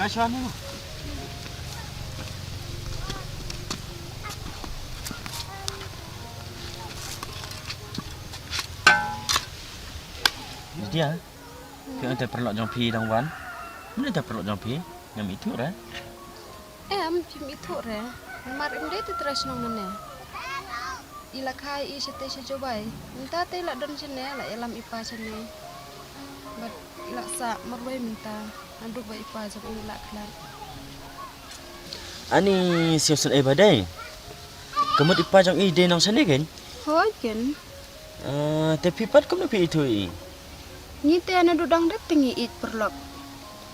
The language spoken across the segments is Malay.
asyuan ni. Dia, kita perlu jompi dong wan. Mana tak perlu jompi? Yang itu re? Phim itu re. Mar dia tu terus nong mana? Ila kai I sete sejobai. Minta te la don sene la elam ipa sene. Bat ila sa marwai minta. Andu ba ipa jam ila klan. Ani siusun badai. Kamu ipa jang ide nong sene kan? Hoi kan? Tapi pat kamu pi itu I. Ni te ana dudang dak tingi it perlok.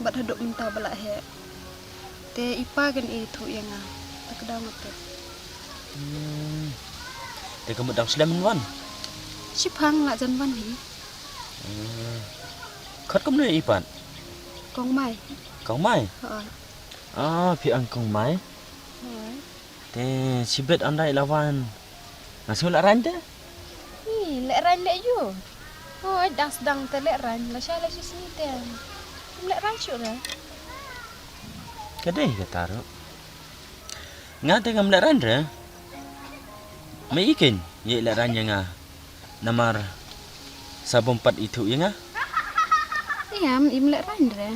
Bat haduk minta balak he. Te ipa kan itu yang ah. Tak kedang tu. Te kamu dang selamen wan. Sipang ngak jan wan hi. Khat kamu ni ipan. Kong mai. Kong mai. Hoi. Pi ang kong mai. Hoi. Te sibet andai lawan. Ngasih lak ran te? Ni lek ran lek you. Hoi dang sedang te lek ran. La sya la sini te. Lek ran syuk dah. Kadai ke taruh. Ngate ngam lak ran re? Mai ikin ye lak ran yang namar sabun pat itu yang Iam im lek ran re.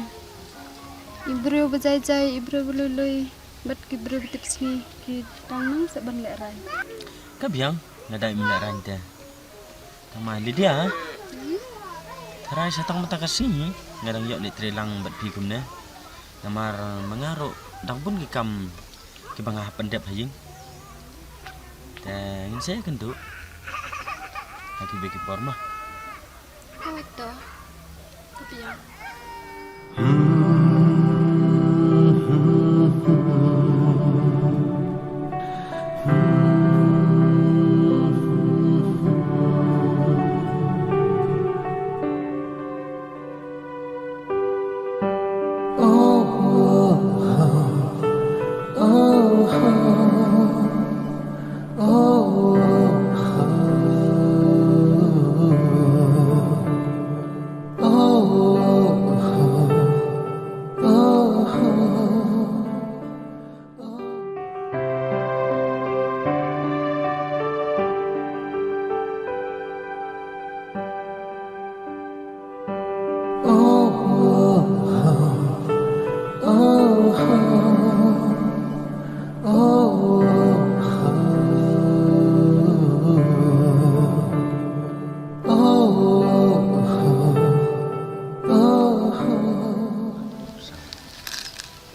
Ibro bejai-jai, ibro belului. Bat ki ibro tips ni ki dang nang saban lek ran. Kabiang nadai mi lak ran te. Tama Lydia. Tarai satang mata kasih ngadang yok ni trelang bat pi kumne. Namar mengaruk dang pun ki kam ki bangah pendep haying. Te ngin saya kentu. Haki beki porma. Oh to. Kebiang.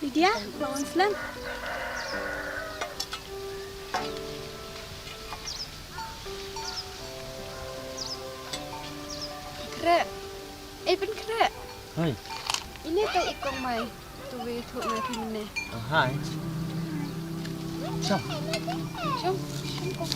Lydia, lawan selan. Krek. Pen krek. Hai. Ini tak ikong mai. Tu we tu mai pi mene. Hai. Chom. Jom, jom kong.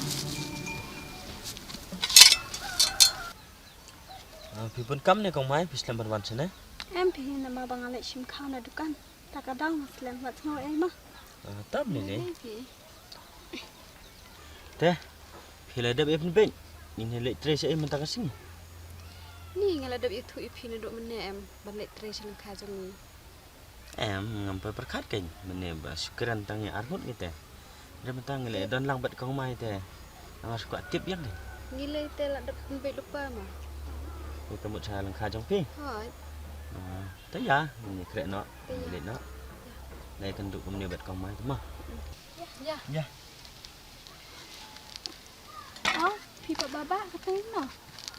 Pi pun kam ni kong mai pi selam berwan sana. Pi nama bang alek sim kau na dukan. Tak kadang selan wat ngau mah. Tab ni le. Teh. Pi la dab pen ben. Ini lek tre saya mentah kasih. Ni ngaladap itu ipi na duk mene balik tre selan ka jam ni. Ngampai perkat kan. Mene ba syukuran tangi armut kita. Dia mentang le don lang bat kong mai te. Nama suka tip yang ni. Ngilai te la dap be lupa mah. Ni kamu cara lang ka jong pi. Hoi. Tới giờ mình kệ nó để nó đây cần đủ cũng nhiều bật còn mai đúng không? Ya. Ya. Oh, pipa baba katanya.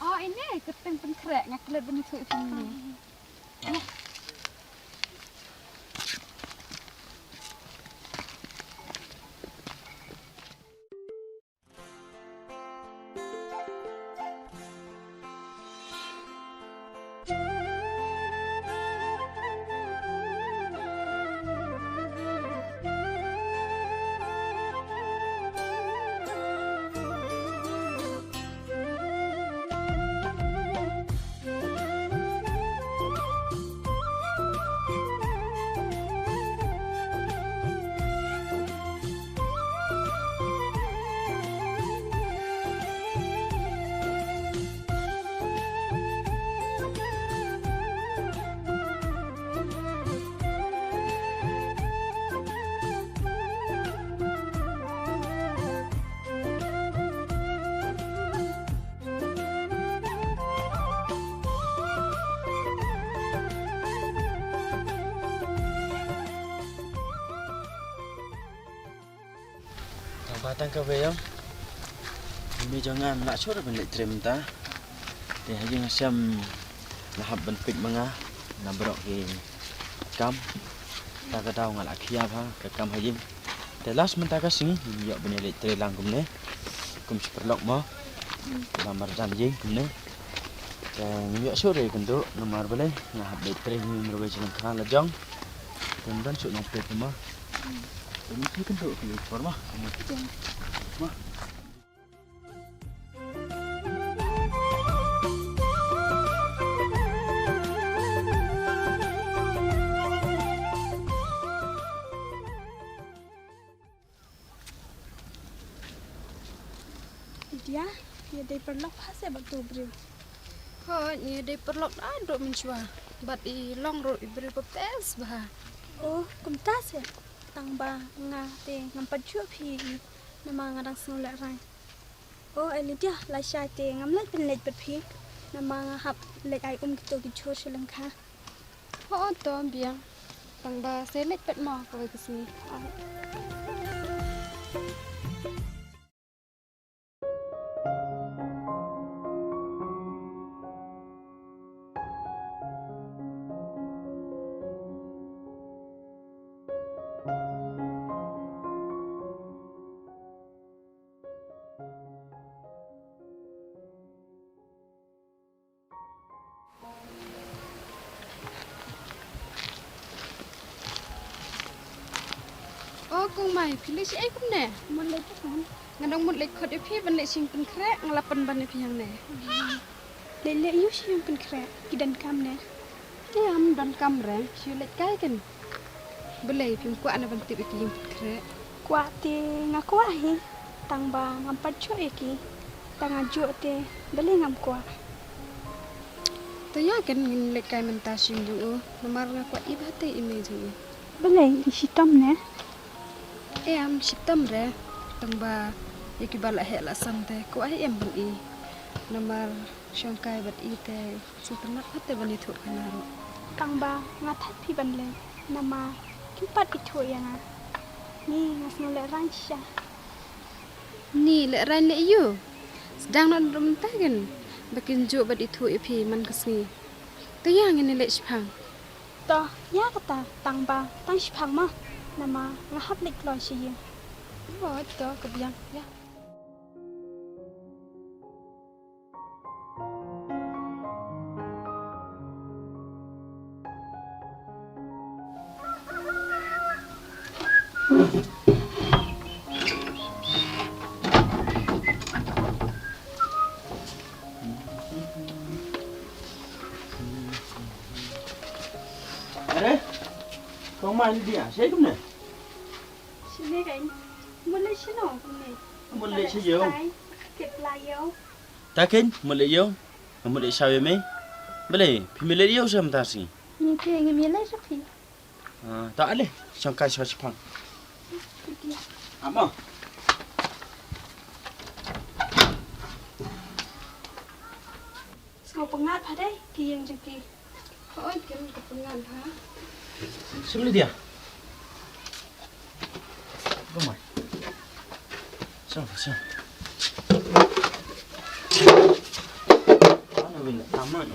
Oh, ini keteng penkrek ngaklet bentuk sini. Batang ka bayam. Ini jangan nak suruh balik trim ta. Teh aja ngasiam lahap benpik manga nabrok ke kam. Ta ka daw ngalak khiap ha ka kam hajim. Teh las menta ka sini yo balik trim lang kum ne. Kum superlok mo. Lamar janji kum ne. Teh yo suruh kendo nomor balik lahap balik trim merwe jalan kan lajang. Kemudian suk nompet mo. Ini kendo ke forma. Ma. Dia dari perlok pasal baktu beri. Ho, ni dei perlok aduk mencua. Bat I long ro ibri pepes bah. Oh, kumtas ya. Tang ba nga te ngampat chu phi nama ngarang sung la rai. Oh, ini dia la sha te ngam la pen let pat phi. Nama nga hap let ai gitu ki chu Sri Lanka. Ho to biang. Tang ba selet pet mo ko ke sini. Oh, kung mai pilih si ai kum ne. Mun let kan. Ngadong mut lek khot phi ban lek sing pen krek ngalapan ban phi yang ne. Le yu shi yang pen kre kidan kam ne. Tiam don kam re, si lek kai kan. Belai phi ku ana ban tip iki yang pen krek. Kwa te nga kwa hi. Tang ba ngampat chu eki. Tang aju te beli ngam kwa. To ya kan ngin lek kai men ta sing ju nomar nga kwa ibate image ju. Beli di sitom ne. Em sitam re. Tang ba yaki bala he la sam te ko ai em ban I. Nomar syongkai bat I te sitam hate ban itu kanaro. Tang ba nga that phi ban le. Nama kimpat itu ya nga. Ni ngas ngole ransha. Ni lek ran lek you. Sedang non rum ta kan. Bakin jo bat itu ipi man kesni. To ya ngin lek spang. To ya kata tang ba tang sipang ma. Nama nga hap lek loy shi ye. Bo to kebiang ya. Are, kau main dia, saya kemana? Sini kan. Mulai sino ni. Mulai saja. Kep layo. Takin, mulai yo, mulai sawi me, boleh, pemilih yo sama tasi. Ni ke ngam yelai sapi. Tak ada, sangkai sosipang. Apa? Ngau pengat padai ki yang jeki. Ho kan kepengan ha. Sebelum dia. Ramai. So. Mana bila tamat.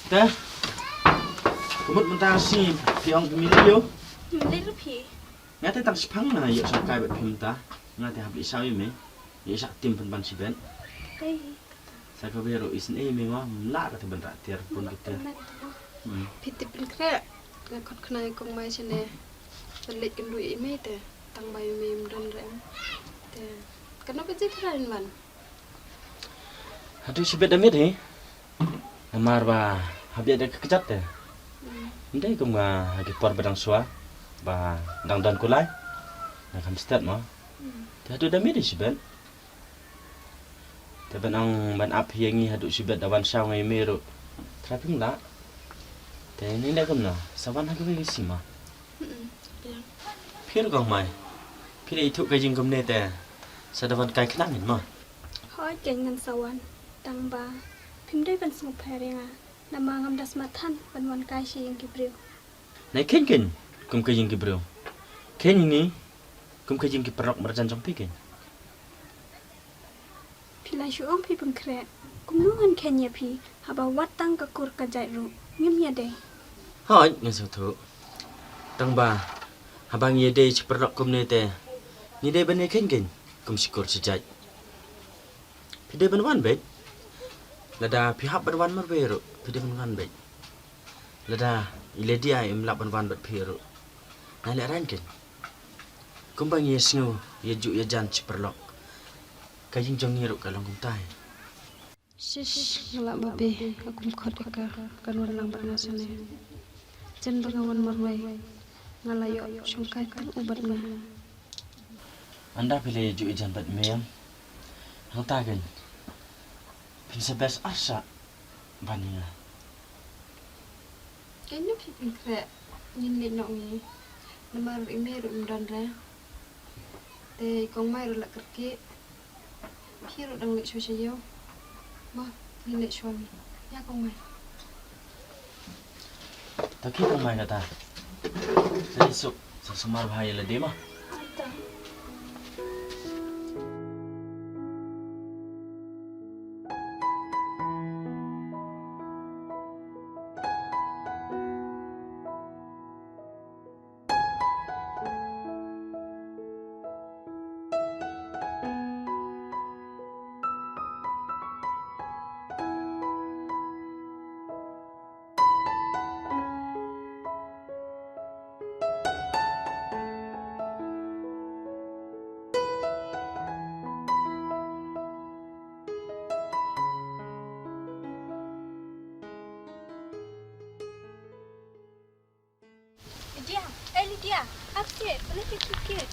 Teh. Kemut mentasi piang pemilih yo. Mulai rupi. Ngate tang sipang na yo sangkai bet pimta. Ngate habis sawi me. Yo sak tim penpan si ben. Hey. Saya kebiro isne memang melak kata ben raktir pun kita. Pitip pen krek. Nga khot khnai kong mai chene. Lek kan duit ime te. Tang bayu mem dan rem. Te. Kenapa jadi keren man? Aduh si bet damit ni. Namar ba habis ada kekejat te. Ndai kum ga hagi por bedang sua. Ba dang dan kulai. Nak kam start mo. Aduh damit si bet. Tapi ang ban ap hiangi hadu si bet dawan saw ngai meru. Trapping la. Te ni dah kum na. Sawan hagi bagi sima. Phir gong mai. Phir itu kai jing kum ne te. Sadawan kai khnang hin ma. Hoi keng ngan sawan. Tang ba. Pim dai ban sung pharenga. Nama ngam das matan ban wan kai shi yang kibriu. Nai ken kum kai jing ki bro. Ken ni kum kajing ki perok merjan jong pi ken. Pila syuong pi pengkret. Kumnungan kenya pi haba watang kakur kajai ru. Ngem deh. Hoi ngan tu. Tang ba habang ye de chi perok kum ne te. Ni de bane ken ken kum sikur sejai. Pi de ban wan bet. Lada pi hab ban wan mar beru. Pi de ban wan bet. Lada ile dia im lap ban wan bet pi ru. Nai le ran ken. Kum bang ye sngu ye ju ye jan chi perlok. Kajing jong ni ru kalong kum tai. Shish ngelak babi aku mkot ka kanur nang bernasane. Jan bangawan marwai ngalayo sungkai tan ubat na. Anda pilih ju ijan bat meyam. Hang tagen. Pin sebes asa baninga. Kayaknya pipin kre nyinlik nok ni. Namar ime ru mdan re. Te kong mai ru lak kerki. Hiru dang lik susayo. Wah, nyinlik suami. Ya kong mai. Taki kong mai kata. Jadi sok sesemar bahaya le mah. Lydia, upstairs, boleh sikit.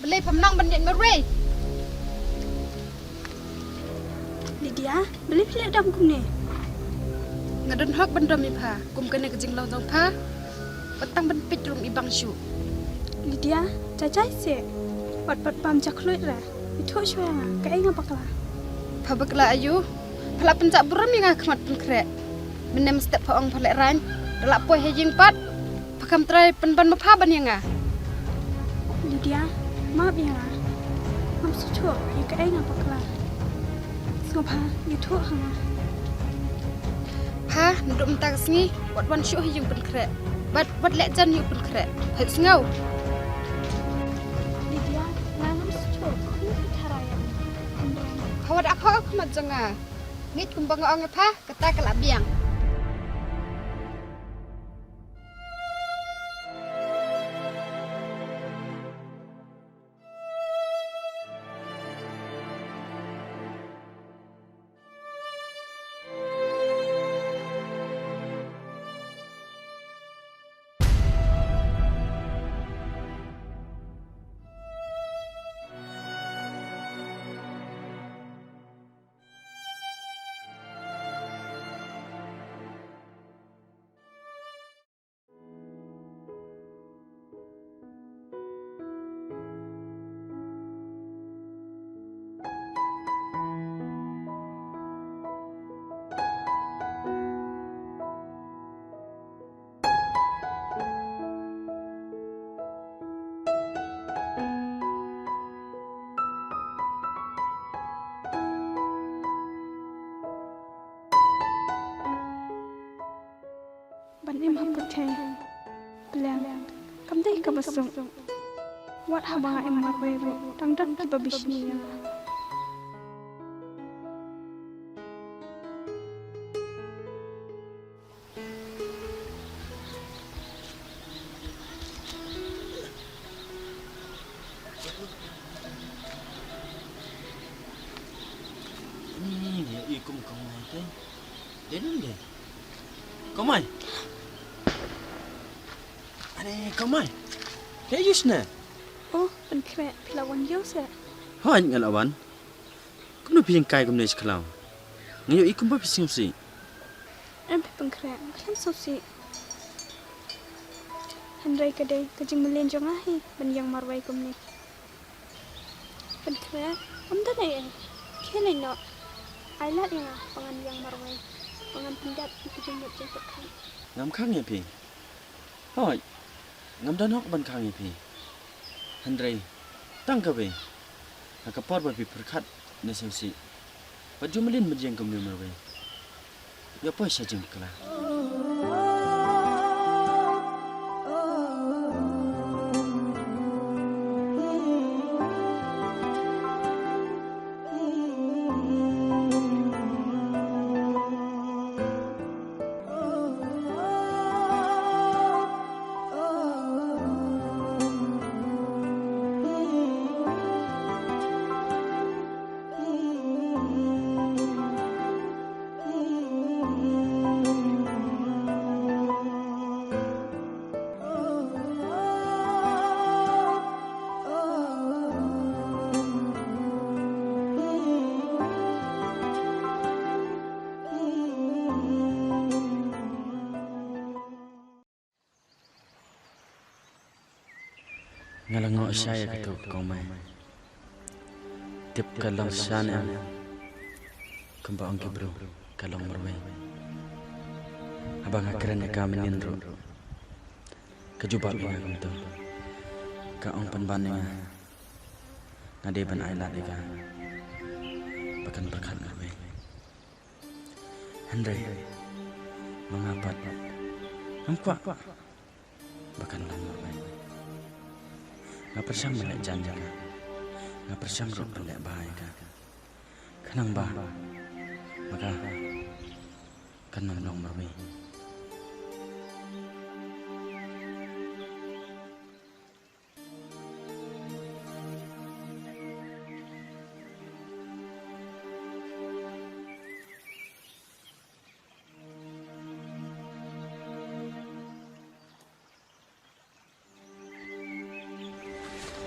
Beli pemenang bandit merai. Lydia, boleh pilih dam kum ni. Ngadon hok bandam ipha, kum kena kejing law tong pha. Petang ban pit rum ibang syu. Lydia, cacai se. Pat pam caklut ra. Itu syua nga, kai nga pakla. Pha bakla ayu. Phala pencak buram yang akhmat pen krek. Menem step pha ong phalek ran. Dalak poi hejing pat. Pakam trai pen ban mapha ban yang ah. Lydia, maaf ya nga. Mam sucu, ya kai nga pakla. Ngapa, itu hang. Pha nduk mentak sengi, wat wan syu hejing pen krek. Wat lek jan yu pen krek. Hai sengau. Lydia, ngam sucu, ku taraya. Hawat apa akhmat janga. Ngit kumbang ong pha kata kelak biang. Ban im haput thai. Belang. Kam dai ka basung. Wat haba im marwe ru. Tang dan ki babishni ya. Ni dia ikum kau mai kan. Dia ni. Kau mai. Ane kau mai. Kayak Yusna. Oh, ban kre pilawan yo se. Hai ngalawan. Kau nu piang kai kau ni sekolah. Ngayo ikum apa pising si? Em ban kre, kan so si. Handrai ka dai ka jing melen jong ahi ban yang marwai kum ni. Ban kre, da dai. Kene no. Ai lat yang pangan yang marwai. Pangan pindat itu jeng jeng kan. Ngam khang ya pi. Hai. Ngam dan hok ban khang ya pi. Handrai, tangkap Nakapor babi perkat nesengsi. Baju melin berjeng kembali merwe. Ya apa saja kelah. Ngalangok saya ketuk kau mai. Tip kalong sana. Kembang kibru kalong merwai. Abang akran kami nindro. Kejubak bina kuntu. Kaong panbaning. Ngade ban ailat ika. Bahkan berkat merwai. Handrai. Mengapat. Nampak. Bahkan lang merwai. Nga persam melek janja ka. Nga persam ruk melek bahaya ka. Kanang bah. Maka kanang nong merwi.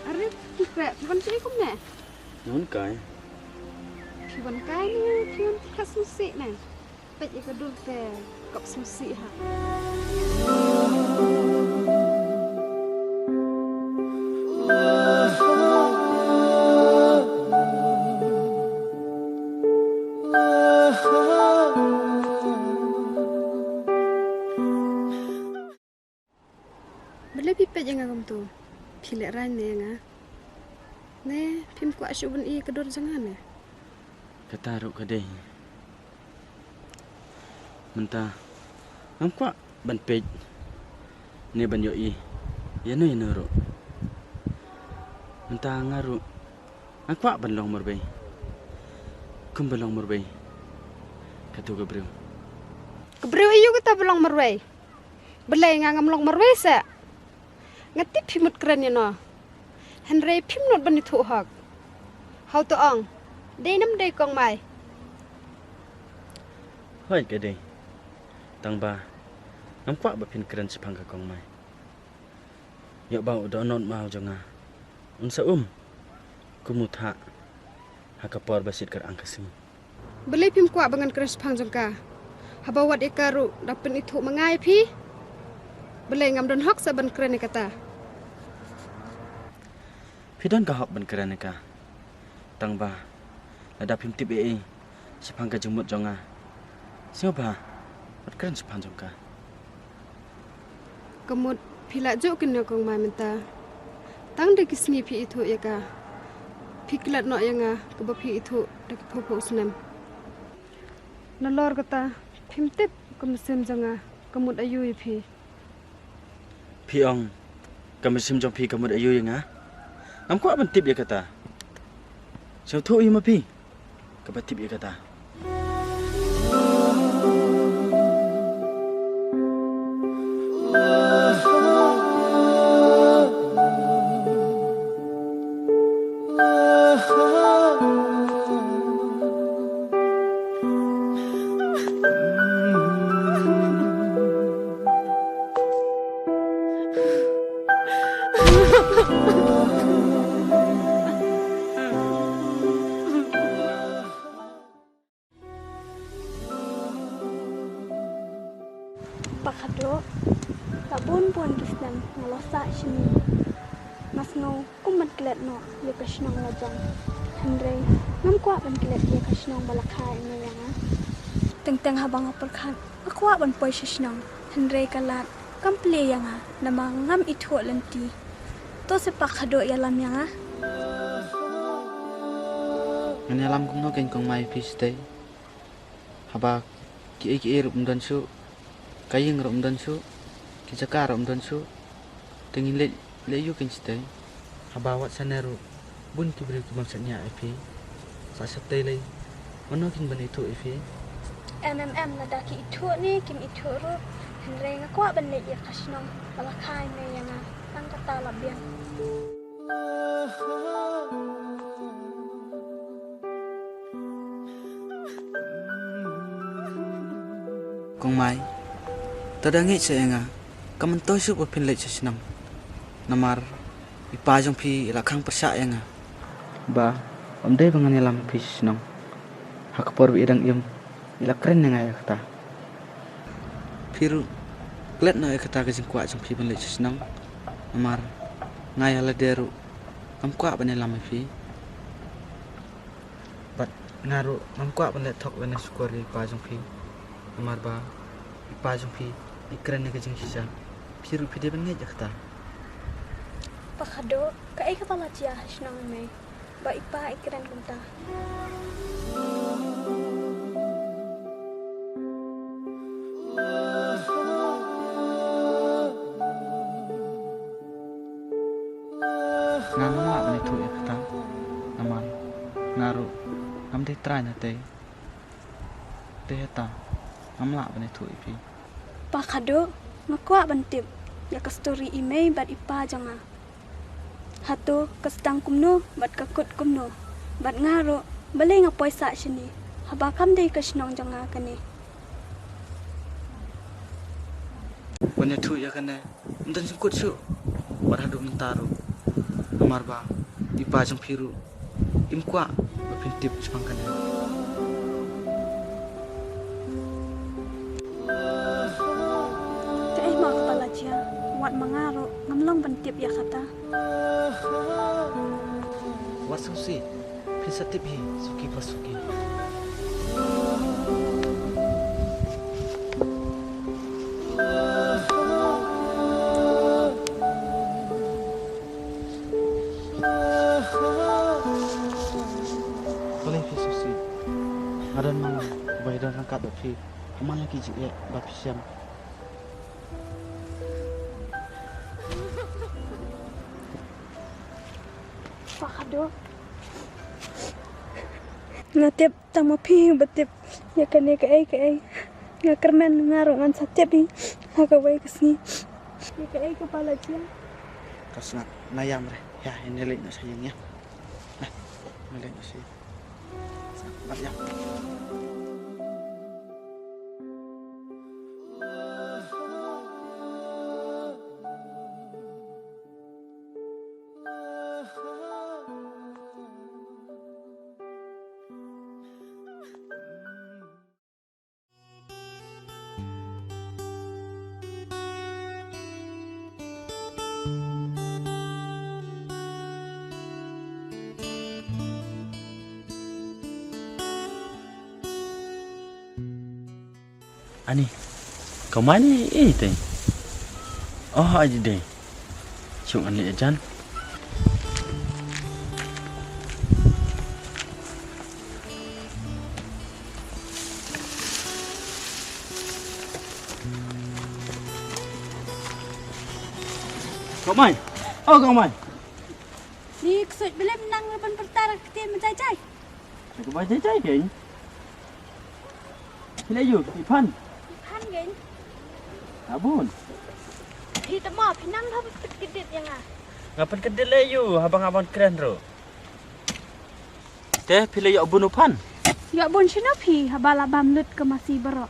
Arif, kita piwan sini kum ne? Nun kai. Piwan kai ni, piwan khas musik ne. Pet ika dul te kop musik ha. Beli pipet jangan kamu tu. Pilih ran ne nga. Ne pim ku asyuk bun I kedor jangan ne. Ketaruk kadeh. Mentah. Nampak ban pej. Ne ban yoi. Ya no ro. Mentah ngaru. Nampak ban long merbai. Kum belong merbai. Katu gebreu. Kebreu iyu kita belong merwai. Belai ngangam long merwai sa. Ngati pimut keren ya no. Henry pimut bani tu hak. Hau tu ong. Day nam day kong mai. Hoi kadeh. Tang ba. Nampak bapin keren sepang ka kong mai. Yok bau do non mau jonga. Unsa kumutha. Hakapor basit ker angkasing. Belai pim kuat bangan keren sepang jongka. Habawat ikaru dapin itu mengai pi. Belai ngam don hak saban keren ni kata. Pidon kahop ban keren ka. Tang ba. Ada pim tip sepang ka jumut jonga. Siapa? Bat keren sepang jongka. Kemud pila jo kena kong mai menta. Tang de kisngi pi itu ya ka. Piklat no yang ke pi itu de popo senam. Nalor kata pim tip kemesim jonga kemud ayu pi. Piong, kami sim jong pi kamu ayu yang Namku apa tip dia kata? Saya tahu ia mapi. Kamu tip dia kata. Pakado, tak pun kisnan ngalosak sini. Mas no, kumat kelet no, ya kasnong lajang. Henry, ngam kuat ban kelet ya kasnong balakai no yang Teng habang apalkan, aku ban poy sisnong. Henry kalat, kample yang nama ngam itu lenti. Tu sepak kado yalam yang ah. Ngani alam kumno ken kong mai fish day. Haba ki rup dan su. Kayeng rup dan su. Ki jaka rup dan su. Tengin le yu ken stay. Haba wat saneru. Bun ki beri ki maksudnya ifi. Sa stay le. Mano kin ban itu ifi. Nadaki itu ni kim itu ru. Henry ngakwa ban le ya kasnong. Balakai me yang ah. Tang kata labian. Kong mai. Tadangit sa nga. Kamantoy su pa pinlit sa sinam. Namar ipajong pi ilakang persa nga. Ba, omday bangan ilam pi sinam. Hakapor idang iyam ilakren nga ya kata. Piru klet na kata kajing kwa jong pi pinlit sa sinam. Namar ngaya la deru kam kwa ban ilam pi. Bat ngaru kam kwa ban let thok ban sukori pajong pi. Namar ba ipajong pi ikren na kajing sisa. Piru pi de ban ngej kata. Pakado, kai kepala cia hasnong me. Ba ipa ikiran kunta. Ngama ban itu ya kata. Namar ngaru ngam de try na te. Tehta ngamla ban itu ipi. Pakado, ngakwa bantip. Ya ka story email bat ipa janga. Hatu kestang kumno bat kakut kumno. Bat ngaro balay nga poisa sini. Habakam day kasnong janga kani. Ban itu ya kana. Mdan singkut su. Bat hadu mentaru. Namar ba ipajong piru. Imkwa bapintip semangkana. Kai ma kepala cia. Wat mangaro ngamlong bantip ya kata. Wat susi. Pisatip hi suki pasuki. Boleh fi susi. Adan mama baydan rangkat fi. Amal lagi jik bapisiam. Pakado. Ngatip tama pi batip ya kane kai nga kermen ngaro ngan satip ni hagawai kesni ya kai kepala cia. Kasnat nayam re. Ya ini lek na sayangnya. Nah, melek na sayang. Sabar ya. Ani, kau mana teh? Oh aja deh. Cuma lihat ajan. Kau mai? Oh kau mai? Ni ksut bila menang lapan pertara ketia mencacai. Aku baca cai kan? Bila yuk, Ipan. Han gen. Abun. Hi tamo pinang hab kedit yang ah. Ngapan kedel ayu, abang-abang keren ro. Teh pilih yuk abun upan. Ya bon sino phi habala bam lut ke masih bero.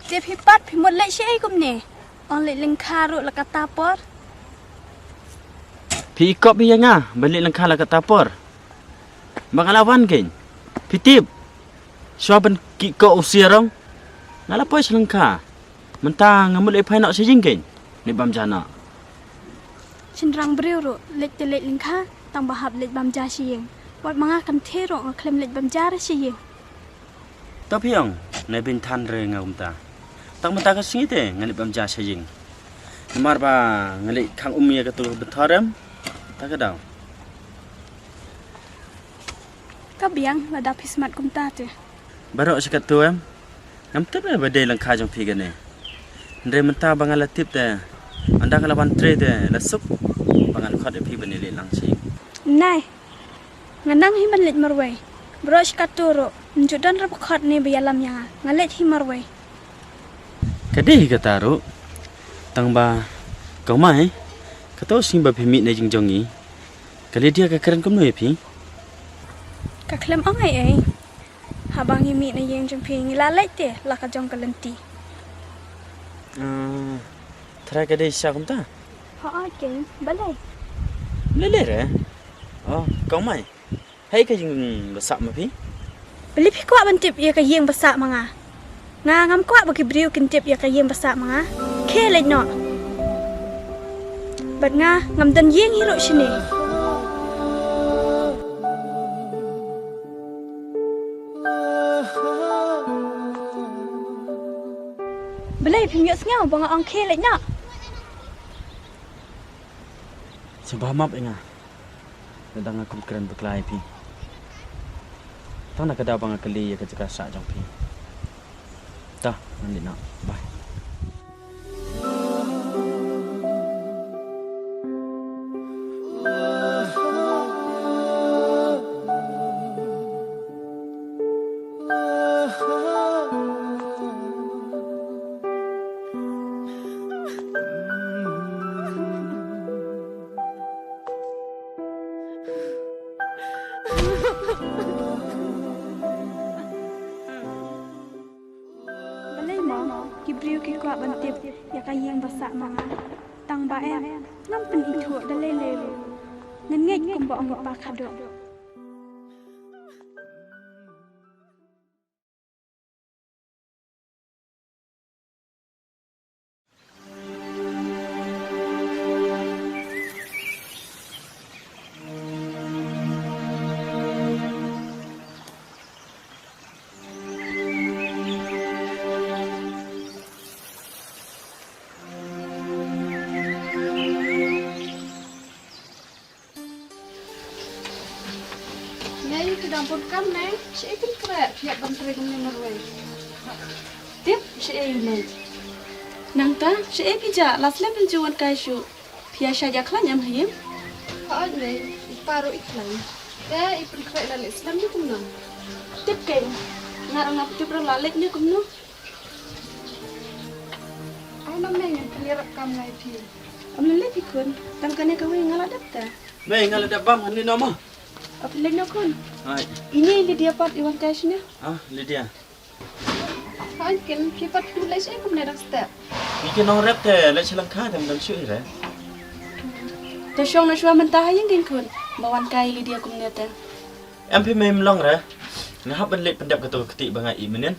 Tep hipat phi mot lek syai kum ne. On lek lengkaro la kata por. Pi ikop bi yang ah, balik lengkah lah kat tapor. Bangalawan kan? Pitip. Suapan kiko usia rong. Ngalapoi selengkah. Mentang ngamul ipai nak sejing kan? Ni bam jana. Cenderang beriru lek telek lengkah tang bahab lek bam jasiyeng. Wat mangakan terok ngaklem lek bam jar siyeng. Tapi yang na bintan re ngam ta. Tak mentang ka singi te ngalip bam jas sejing. Namar ba ngalik kang umia ka tu betaram. Tak kedau. Kabiang lada pismat kumta tu. Baru sekat tu em. Ngam tep le badai lang kha jong phi gan ne. Ndre menta bangal tip te. Anda kala ban tre te la sup. Bangal khat phi ban le lang chi. Nai. Ngandang hi ban let marwai. Brosh katuro. Njudan rap khat ni bialam yang ngalet hi marwai. Kadai ka taru. Tang ba kau mai. Kato sing ba phimi ne jing jong ni. Kali dia ka keren kum no phi. Ka klem angai ai. Habang hi mi na yeng jong phi ngila let te la ka jong kalenti. Try kadai sya kum ta. Ha ke balai. Le re. Oh, kau mai. Hai ka jing basak ma phi. Beli pi kuat bantip ia ka yeng basak manga. Ngam kuat bagi briu kintip ia ka yeng basak manga. Ke let no. Bat ngam dan yeng hiro sini. Belai pimyok sengau banga ong ke let no. Sebab map inga. Tentang aku keren berkelai phi. Tang nak kada bang kali ya ka jaka sa jong phi. Ta, nanti nak. Bye. Balai mo ki briu ki kuat bantip ia ka yeng basak manga. Tang ba em ngam pen itu dalai lelu. Ngan ngej kum ba ong pa khado. Nei ke dapur kam nei. Si ikan krek siap bantri kum ni marwai. Tip si ai nei. Nang ta, si pija las le penjuan kaisyu. Pia saja klan yam hayim. Ha nei paru iklan. Te ikan krek lalik Islam ni kum no. Tip kay. Ngarang ngap tip ra lalik ni kumno. Ai nam nei ngan kelirap kam ngai phi. Am lele pikun. Tang kane kawe ngaladap ta. Mei ngala da bam ni nama. Ap le no kun. Hai. Ini li dia pat iwan kaisyu. Ah, Lydia. Ha ken phi pat tu lai sai kum nei dak step. Iki nong rap te la chelang kha tam dam shui re. Ta shong na shwa man ta haying din kun. Bawan kai li dia kum ne ta. Em phi mem long re. Ngahap ban let pendap ka to keti bangai i menen.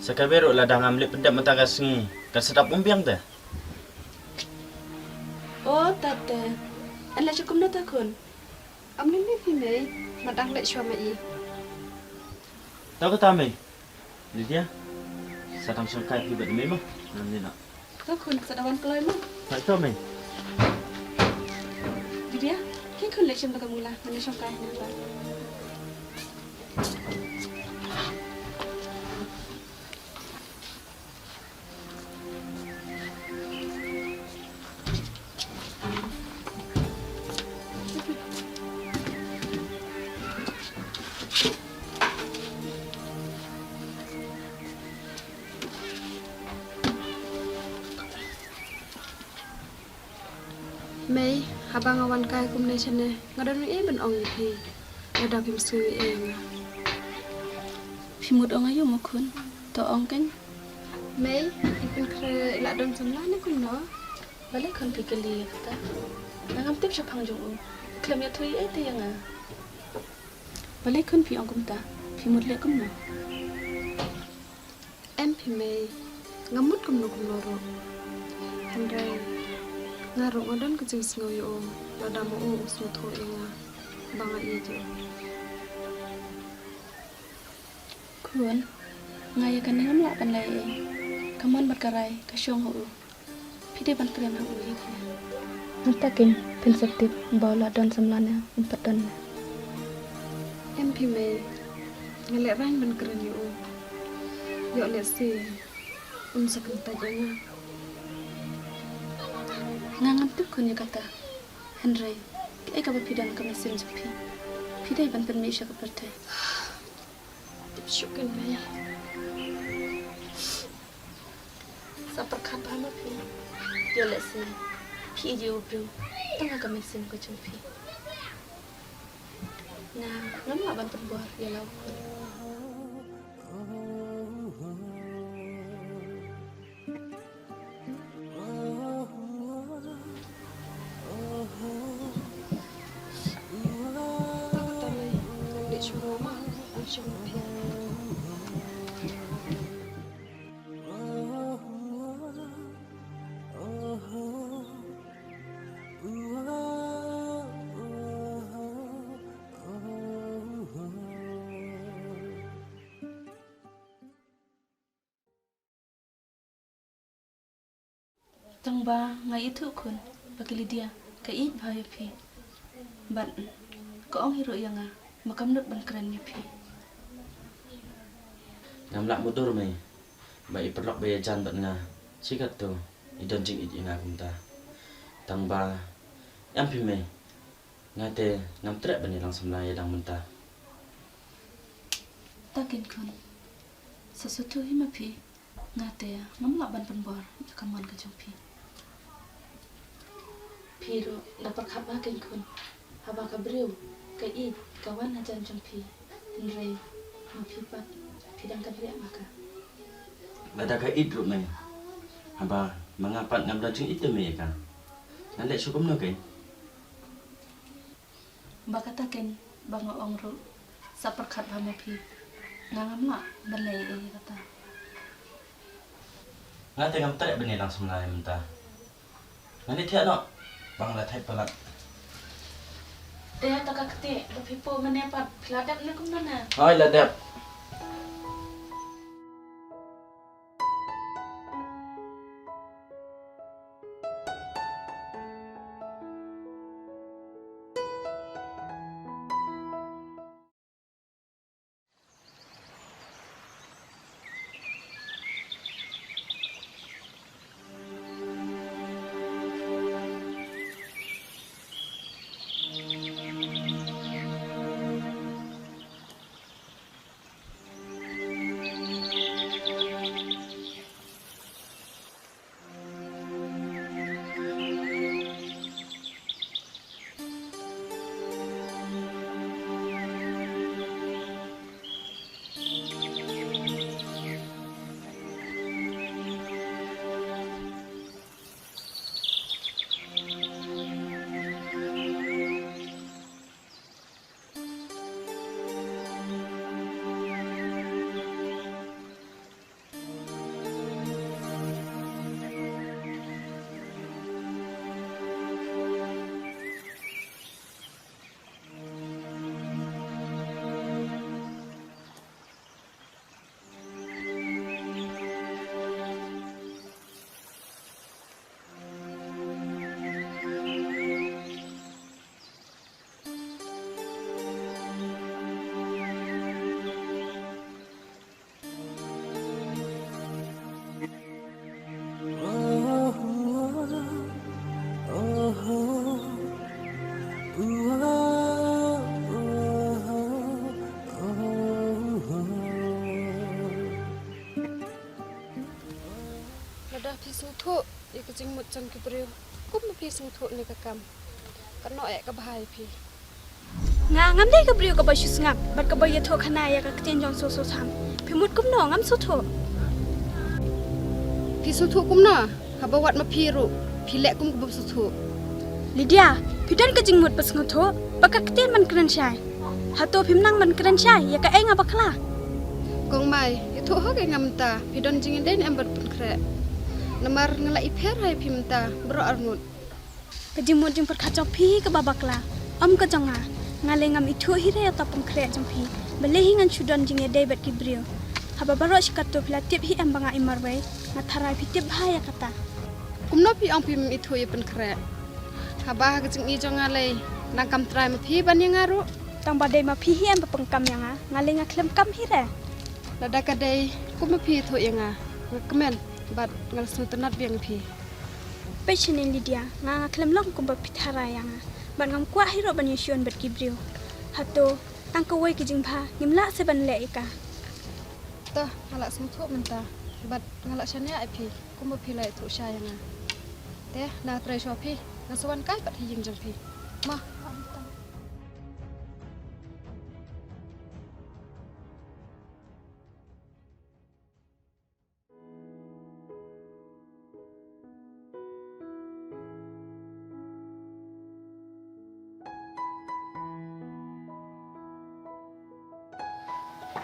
Sakabero la dangam let pendap mata ka sing ka sedap umbiang te. Oh, tate. An la chukum na ta kun. Am ni phi nei madang lek shwa mai. Tahu ke tak mei? Lydia. Sadam sangkai phi bat mei mah. Nanti nak. Ka kun sadawan kloy mo. Tak tahu mei. Dia, ki kun le chim ta kamula. Man shong kai na ba. Mei habang awan kai kum nei chane ngadon ni ben ong phi. Ngada phi msui eng. Pimut ong ayu mo kun. To ong kan. Mei ikan krek lak don samla ni kum no. Balik kun pikeli ta. Nangam tip sa pangjong u. Klem ya thui ai te yang a. Balik kun pi ong kum ta. Pimut le kum no. Em phi mei ngamut kum no kum loro. Handai ngarong odon ke jing sngo yo lada mo usmu tho enga banga ye jo. Kun. Ngaya kan ngam la pan lai. Kaman berkarai ka shong ho. Pide ban krem ha u. Ntakin Pensatip bawa don semlana 4 don. Em pi me ngelek rang ban keren yo. Yo let si sakit tajanya. Ngangam tip kun ya kata. Henry, kai ka bapidang ka mesin jepi. Pidai ban permisya ka partai. Tip syukin me. Sa perkat pama pi. Yo let si. Pi je ubru. Tengah ka mesin ko jepi. Nah, ngam ban perbuar ya law. Tang ba ngai itu kun bagi Lydia ka i bhai phi ban ko ong hiro yang makam nut ban keren ni phi Namlak motor mai. Bai perlok baya jan bat nga. Sikat tu. Idon jing inga kumta. Tang ba em pi mai. Ngate ngam trek bani lang semlaya dang mentah. takin kun sesuatu hima phi ngate ngam la ban penbor kaman ka jong phi Piro dapat khabar kan kun haba kabriu ka I kawan ajan jong phi nrai ma phi pat pidang kabri maka Bada ka idru mai. Haba mangapat ngam dajing itu mai kan. Nalek sukum no kan. bakata ken bango ongru saperkhat hama phi ngangam la balai kata Ngate ngam trek bani lang semlaya mentah. Ngani tiak no. Bang la thai pelat. dia tak kete pipo menepat peladap na kumana Hai ladap. Dah pisung thuk ya kecing mut cang kibriu. Kum pisung thuk ni kakam. Kano ek ka bahai pi. Ngam dei ka brio ka ba shus ngam bat ka ba ye tho khana ya ka chen jong so so tham phimut kum no ngam so tho Pisung thuk kum na. Haba wat ma piru. Pilek kum kubum su thuk. Lydia pidan ka jing mut pas ngotho ba ka chen man kren shai ha to phim nang man kren shai ya ka ai nga ba khla Kong mai, itu hok yang ngamta. Pidon jingin den ember pun kre. Namar ngelai per hai pimta bro arnut. ka jing mut jing par kha chok phi ka ba bakla am ka jonga ngale ngam ithu hi re ta pum kre jong phi ba le hi ngan chudon jing ye dei bat ki brio ha ba baro shikat to phla tip hi am banga imar bai na tharai phi tip bhaya kata Kum no pi ang pim itu ye pun kre. Habah kejeng i jong ngalai nangkam trai ma phi ban yang ngaru. Tang badai ma phi hian pengkam yang ngalai ngaklem kam hire. Lada kadai ku ma phi tho yang ngakmen bat ngal sutanat biang phi. Pechinin Lydia ngaklem long kum pithara yang ban ngam kwa hiro ban yusion bat gibriu. Hato tang ko wai kijing pha ngimla se ban le ika. Toh ngalak sum tho menta bat ngalak shania ai phi ku ma phi lai tho sha yang Teh na trai sho phi ngasuan kai pat hi jing jong phi. Ma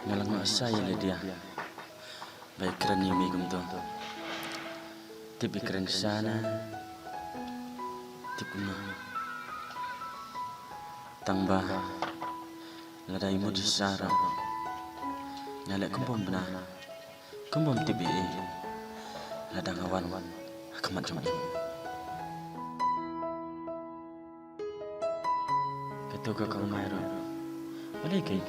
Ngalang asa ya Lydia. Baik keren ni mi gum to. Tipi keren sana. Tipuna. Tangba. Ladai mo di sarap. Nyalek kumpom benar. Kumpom tipi. Ladang awan. Akamat jom. Ketua kau mairo. Balik ke.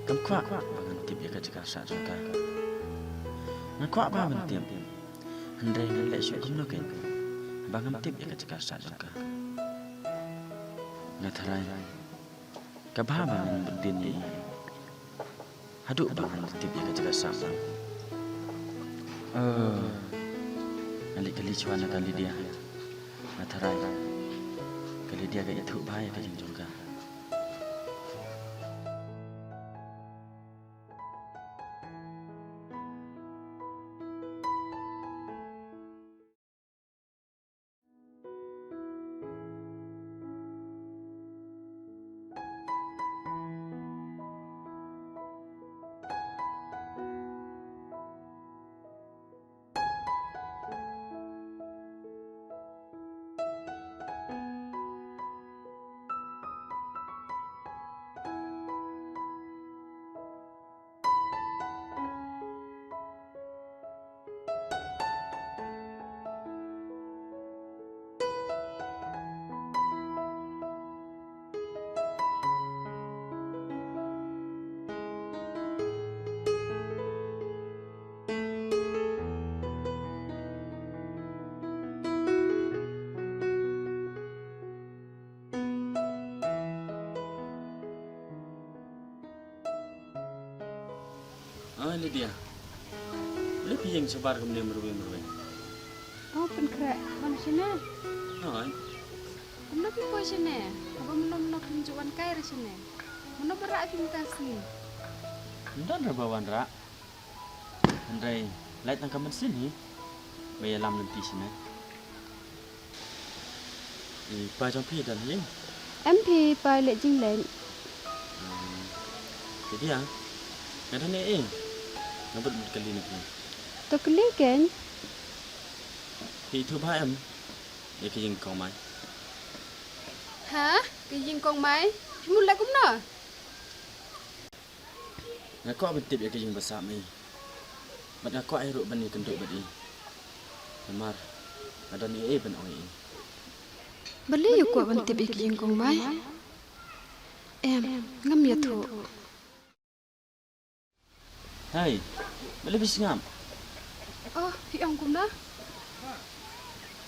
Kam kuak bangan tip ya kacika sa jaka. Ngan kuak ba ban tip. Handai ngan lek syuk kum noken. Bangan tip ya kacika sa jaka. Ngatarai. Ka ba bangan berdin ye. Haduk bangan tip ya kacika sa. Alik kali cuana kali dia. Ngatarai. Kali dia ga itu bahaya ka jeng jongka. Ini dia. Lebih yang sebar kemudian berubah. oh pen kra man sine. Hai. Kumno pi po sine. Aba menom kunjuan kai re sine. Menom berak pi minta sini. Ndan rabawan ra. Andai light tangkap sini. Bayar lam nanti sini. Di pajang pi dan ye. Em phi pai le jing len. Jadi ya. Ngada ne Nabut kali ni pun. To kli ken. Itu ba em. Ye ke jing kau mai. Ha? Ke jing kong mai. Mul la kumno. Ngako betip ye ke jing besar mai. Mat ngako ai ruk bani kenduk badi. Namar. Ada ni ben oi. Beli yu ko ban tip ke jing kong mai. Em ngam ya thu. Hai. Boleh bisingam. Oh, hi ong kumna.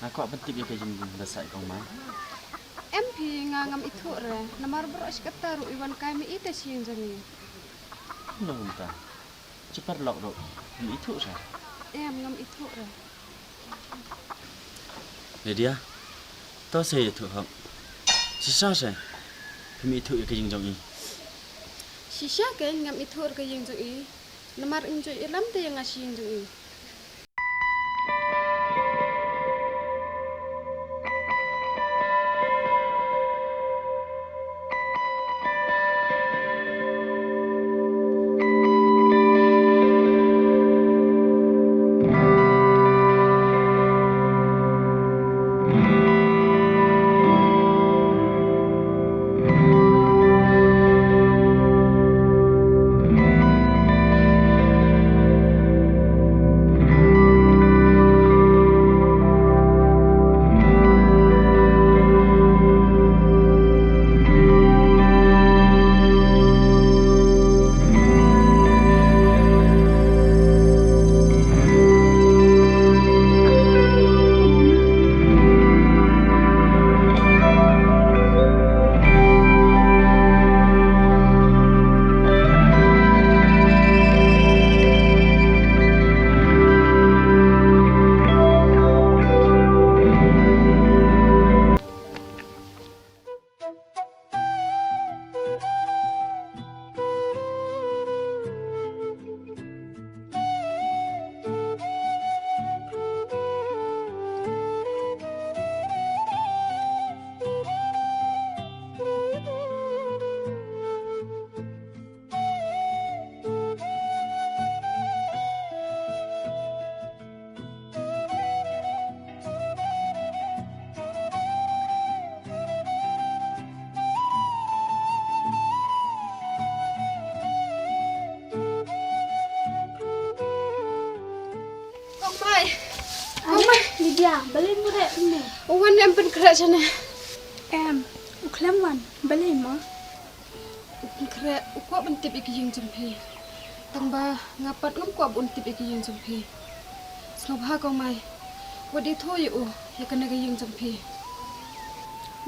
Ngako betip ye ke jing besar kau mai. Em phi ngam itu re. Namar bro skata ru iwan kai mi ite siang jani. Nong ta. Cepat lok ruk. Ni itu sa. Em ngam itu re. Lydia. To se itu hok. Sisa se. Kami itu ye ke jing jong i. Shisha ken ngam itu ke jing jong i. Namar enjoy ilam te yang asying jong i. Lydia, balik murid ni. Wan em pen kerak sana. Uklam wan, balik ma. Kerak ukwa bentip iki yang jempi. Tambah ngapat ngam kwa bentip iki yang jempi. Snobha kau mai. Wadi thoy ya kena ke yang jempi.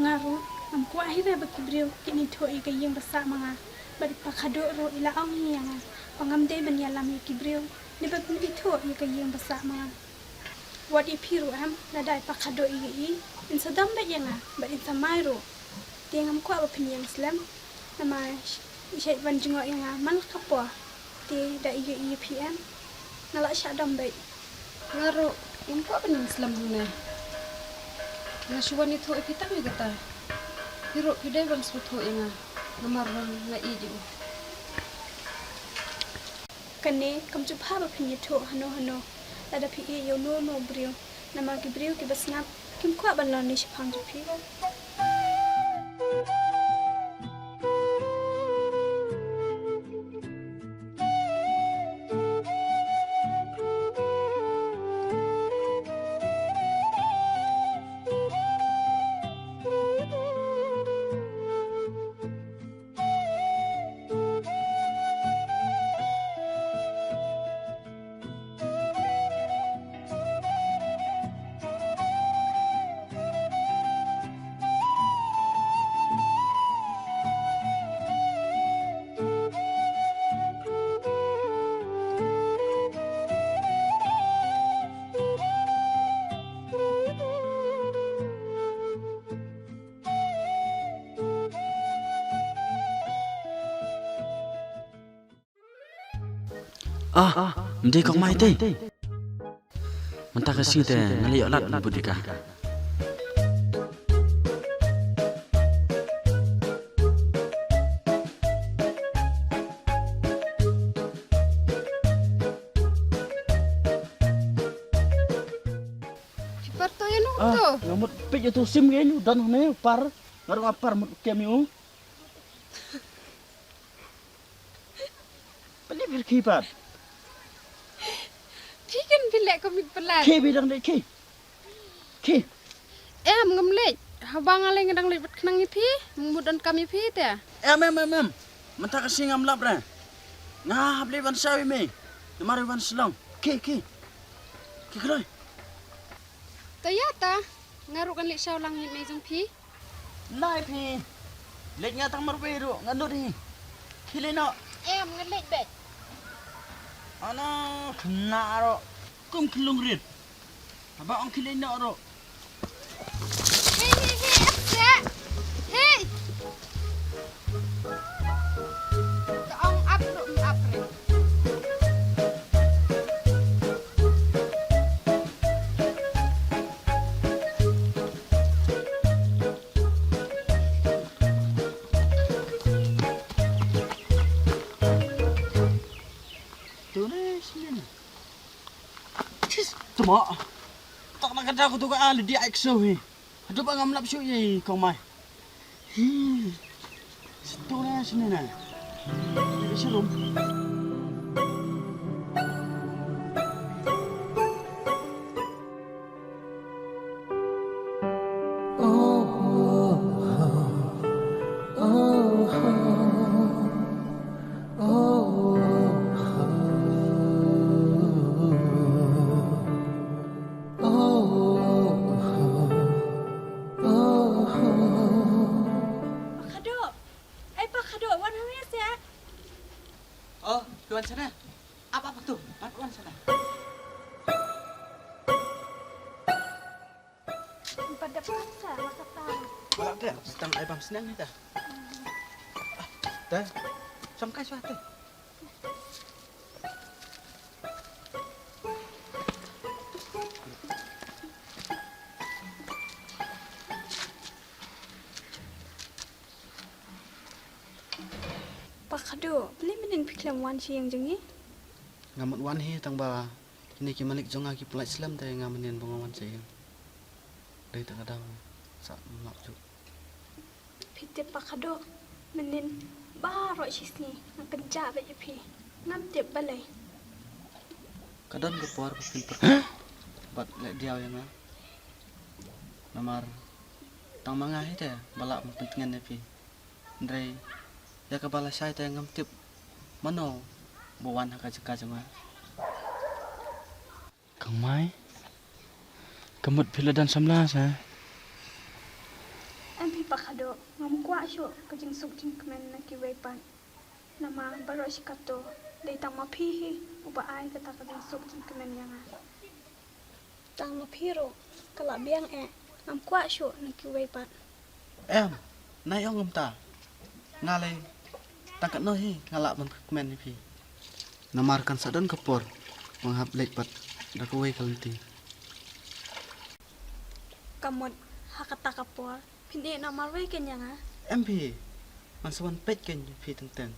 Ngaru, amku akhirnya berkibriu kini thoi ke yang besar manga. Bari pakado ro ila ang yang. Pangamde ben yalam kibriu. Ni berpilih thoi ke yang besar manga. Wadi piru nadai pakado ii. In sadam ba yang ba in samairo. Tiang amku apa penyang Islam. Nama isyait ban jengok yang man kapwa. Ti da ii PM. Nalak syadam baik. Ngaru, yang kwa pening Islam hune. Ngasuan itu kita ni kata. Hiru pidai bang sebut yang namar na iju. Kene kam jupha ba phinya tho hano lada phi yo no brio nama ki brio ki basnap kim kwa ban lon ni shphang juphi Ndai kong mai te. Mentah kasih te ngali olat budika. Pipar to yan to. Ngamut pik itu sim gini dan hone par ngaru apar mut kemiu. Beli berkipat. Pikan bilek kami pelat. Ke bidang dek ke. Ke. Ngam lek. Habang ale ngedang lek kenang ipi, mudan kami pi te. Em. Mentah kasih ngam lap dah. Ngah beli ban sawi me. Namar ban selong. Ke. Ke keroi. Tayata ngaru kan lek saw lang ni me jong pi. Lai pi. Lek ngatang marberu nganut ni. Kileno. Ngan lek bet. Ana kena ro. Kum kelung rit. Aba ong kileno ro. Hei, apsa. Hei. Kaong apro apre. Tulis ni. Tuma. Tak nak kata aku tu kan ali dia exo ni. Ada bang amlap syuk ye kau mai. Tulis ni nah. Ini serum. Pakado, wan hamis ya. Oh, tuan sana. Apa tu? Tuan sana. Pada paksa makata. Balak dia, sedang abang senang ni dah. Dah. Sampai suatu. Pakado, beli menin piklam wan siang jengi. Ngamut wan hi tang ba. Ini ki malik jonga ki pelai Islam tay ngamenin bongawan saya. Dari tak kadang sak mak juk. Pite pakado, menin baro sisni, nak kerja bayi pi. Ngam tiap balai. Kadang kepuar pun per. Bat lek dia yang Namar tang manga hite balak pentingan ne pi. Ndrei ya ka bala sai te ngam tip mano buwan haka jaka jama. Kang Mai kemut pila dan samlas ha. Em pi pakado ngam kwa syo ka jing suk jing kemen na ki wei pan. Nama baro sikato dei tang ma phi hi uba ai ka ta ka jing suk jing kemen yang a. Tang ma phi ro kala biang ngam kwa syo na ki wei pan. Em nai ong ngam ta. Ngale tangkat no hi ngalak man kemen ni pi. Namar kan sadon kepor menghap lek pat da ko wei kalanti. Kamot hakata kapor pindi na marway kanya nga. MP man sawan pet ken pi teng.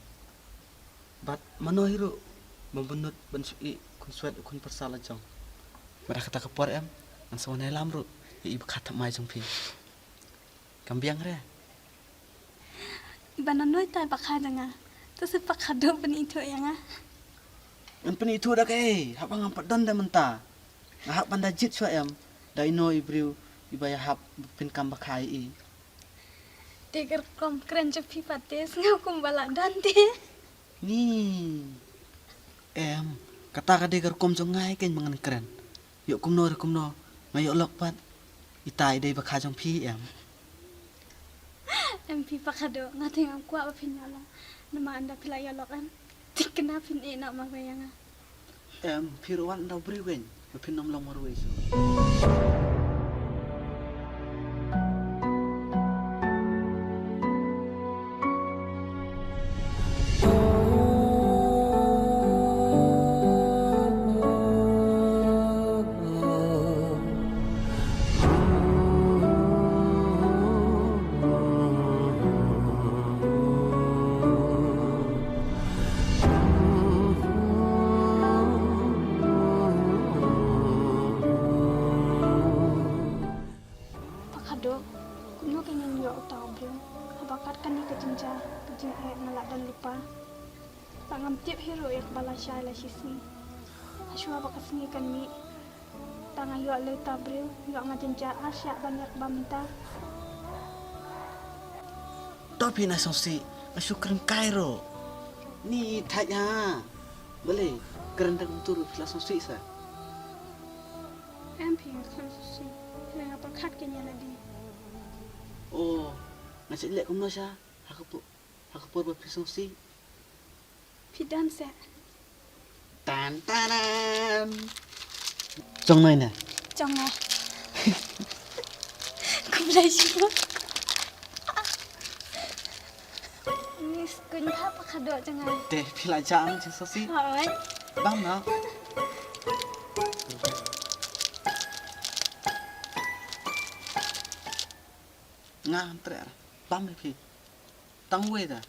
Bat mano hiru membenut ban sui kun swet kun persala jong. Bara kata kepor em man sawan elam ru ibu kata mai jong pi. Kambiang re. Iba nanoy tay pakada nga. Tapos pakado pa ni ito yang nga. Ang penitu dah ke, hap ang padon dah menta. Hap panda jit swa em, dah ino ibriu ibaya hap pin kambakai i. Tiger kom keren cepi patis ngaw kumbala dante. Ni em kata ka degar kom jong ngai ken mangan keren. Yok kumno ngayok lok pat. Itai dei bakha jong pi em. MP pakado ngating ang kuwa pa pinyala. Nama anda pilaya lokan. Tikna pin ina magayang nga. Em piruan dah beri wen, pin nom long marway so. Pakado kumno kinin yo utaw bro. Habakat kani kejinja kejing nalak dan lupa. Pangam tip hero yak bala syai la sisni. Aswa bakas ni kan mi. Tanga yo le tabril yo ngajinja asya banyak bamta. Tapi na si asu keren Cairo. Ni tanya. Boleh keren dah turut kelas si sa. MP kan susi. Lenga pakat kenya ladi. Oh, nasi lek kumno siya. Aku pur berpisong si. Pidan se. Tan tanan. Jong noy na. Jangan. Kumlay siya. Ni skun apa kado jangan. Deh pila jang jeng si. Hai. Bang na. Nga tre. Bam pi. Tang we da. Kamu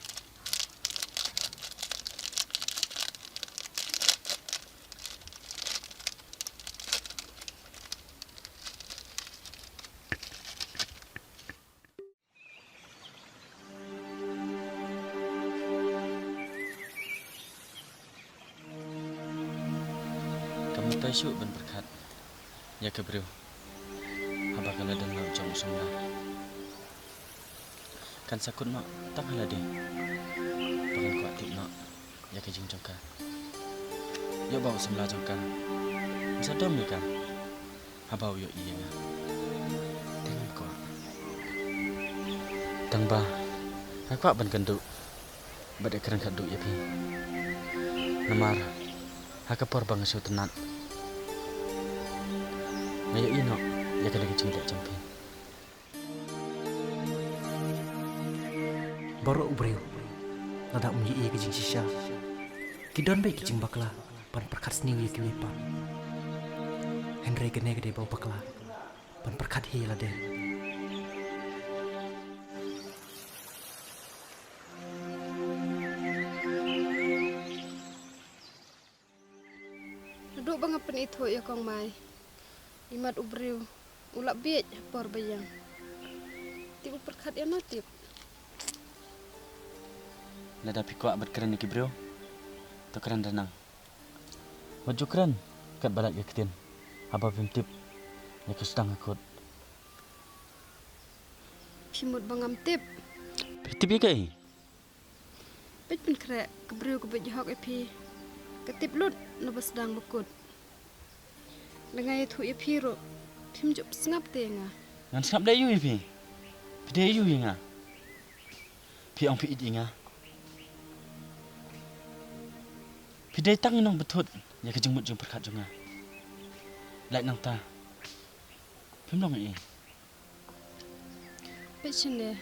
tahu syuk ben berkat. Ya ke bro. Haba kala dan nak jom sumda. Kan sakut nak tak kala deh. Pakan kuat tip nak. Ya ke jing jongka. Yo bawa semla jongka. Masa dom ni kan. Haba yo iya nga. Tengok kuat. Tang ba. Aku ben kenduk. Badai keren kenduk ya pi. Namar. Haka por bang su tenat. Ngayo ino ya kala ke jing tak jampi. Baru ubreu nada umyi e kijing sisha kidon bai kijing bakla pan perkat sni wi kiwi pan Henry gene gede bau bakla pan perkat hi la de Duduk bangapan itu ya kong mai. Imat ubriu ulak biet por bayang. Tibu perkat ya notip. Lada pikwa berkeren iki bro. To keren danang. Waju keren kat balat ke ketin. Apa pimtip ya ke sedang akut. Pimut bangam tip. Tipi kai. Pet pen krek kebriu ke bej hok epi. Ketip lut nabas dang bekut. Lengai thu epi ro. Pim jup sngap tenga. Ngan sngap dai yu pi. Pi dai yu nga. Pi ong pi it nga. Pi dai tang nong betut ya kejengmut jung perkat junga. Lai nang ta. Pim dong i. Pet sene.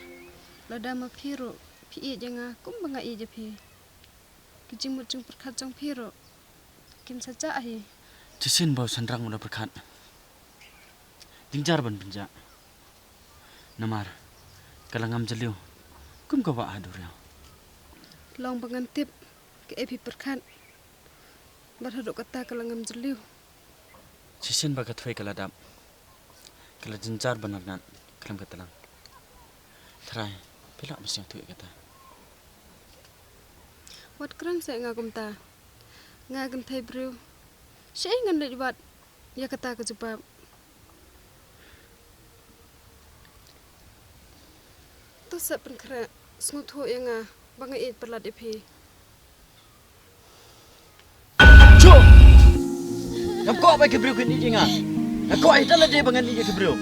Lada ma piro. Pi i janga kum banga i je pi. Kejengmut jung perkat jung piro. Kim saja ahi. Cisin bau sandrang udah perkat. Dingjar ban penja. Namar. Kalangam jeliu. Kum ka wa adur ya. Long bangan tip ke epi perkat. Berhadap kata kalangam jeliu. Cisin bagat fai kaladap. Kala jinjar benar ngan kalam katalang. Try pilak mesti tu kata. Wat kerang saya ngagum ta. Ngagum thai brew. Saya ngan lek wat ya kata ke jebab. Tu sep pen kra smutu yang banga it perlat epi. Jo. Ngam ko ba kebriu kun ni nga. Ngam ko ai dala de bangan ni kebriu.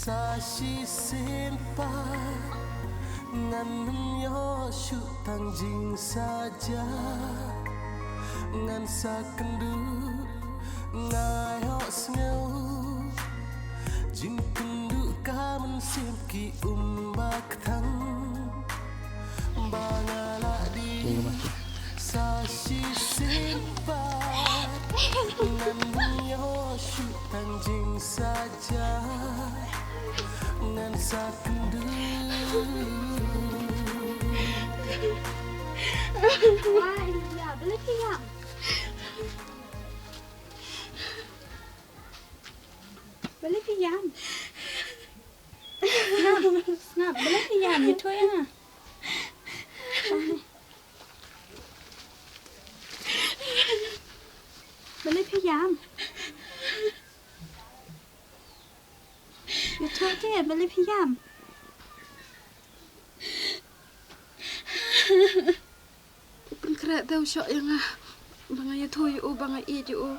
Sashi sempa ngan yo shu tangjing saja ngan sakendu ngayo sneu jing kendu kamen simki umbak thang bangala di sashi sempa ngan yo shu tangjing saja ngan sakendu Wah, ya, boleh diam. Boleh diam. Snap, boleh diam. Ya, tu ya. Boleh diam. Ya, tu dia. Boleh diam. Pen kra tau syok yang banga ya thoi o banga i je o.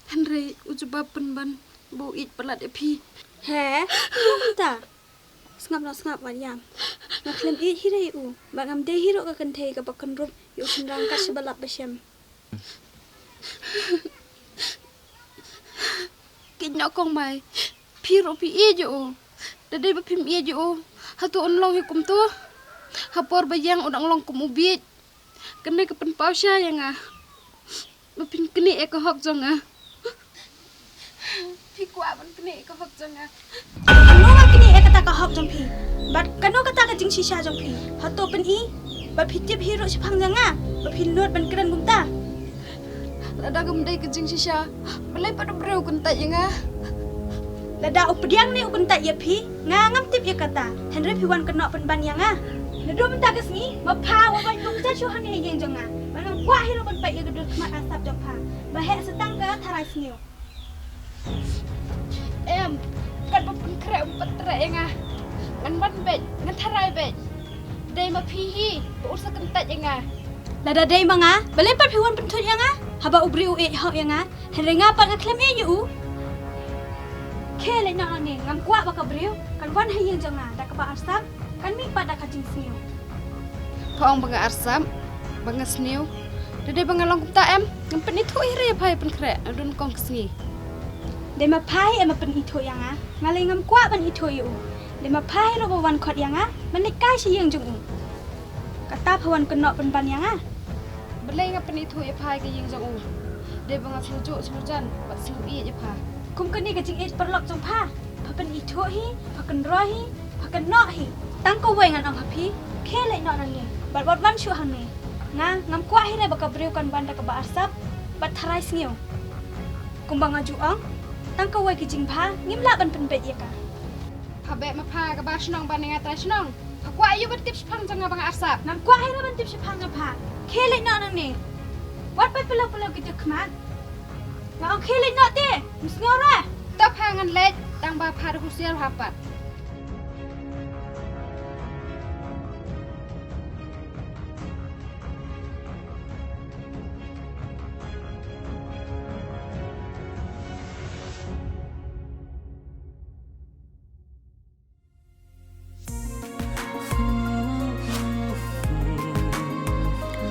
Henry ujebab pen ban bau it perlat epi. Heh, ta. Ngap wadiam. Ngaklem i hirai u. Bangam de hiro ka kentei ka bakan rum yu sendang ka sebalap besyam. Kinya kong mai. Piro pi i je o. Dadai ba pim i je o. Hatu on long hikum tu. Hapor bayang udang long kum ubit. Kene ke pen pau sya yang Bapin kene ke hok jong Pi kwa ban kene ke hok jong Kano ka kini kata ka hok jong pi. Bat kano kata ka jing shisha jong pi. Hatu pen i. Bat pitip hiro sipang janga. Bat pilot ban keren gumta. Lada gumdai ke jing shisha. Belai pada breu kunta yang Lada upediang ni ukunta ya pi. Ngam tip ya kata. Henry piwan kena pen ban yang Nado menta kesni, mapa waban kumta chuhan ye yang jonga. Manang kwa hiro ban pai gedut mat asap jongpa. Bahe setang ka tharai sniu. Em kan bapin kre umpat tre yang Ngan ban bet, ngan tharai bet. Dai ma pi hi, ursa kentat yang Lada dai manga, bale pat piwan pentut yang haba ubri u e hok yang Henry ngapat ngaklem ye yu. Kele na ni ngam kwa baka briu kan wan he yang jonga da ka ba asap. Kan mi pada kacing sniu. Paong banga arsam, banga sniu. Dede banga long kumta em, ngampen itu ire pai pen kre, adun kong kesni. De ma pai em pen itu yang ngalai ngam kwa ban itu yu. De ma pai ro wan khot yang menikah si yang jung. Kata pawan kena pen ban yang Belai ngapen itu e pai ke ying jong De banga selujuk selujan, bat selu i je pa. kum kani kacing it perlok jong pa. Papen itu hi, paken rohi, paken no hi. Tang ko wengan ang hapi, kele no nang ye. Bat ban syu hang ni. Ngam kuah hire baka beriu kan banda ke ba arsap, bat tharai singiu. Kumbang ajuang, tang ka wai ki jing pha, ngim la ban penpet ya ka. Phabek ma pha ka ba shnong ban nga tra shnong. Phakwa ayu bat tip phang janga bang arsap. Ngam kuah hire ban tip shapang ngapha. Khele na nang ni. Wat pat pelo ki kmat. Ngam khele na te, musngora. Ta pha ngan lech tang ba pha ru sial hapat.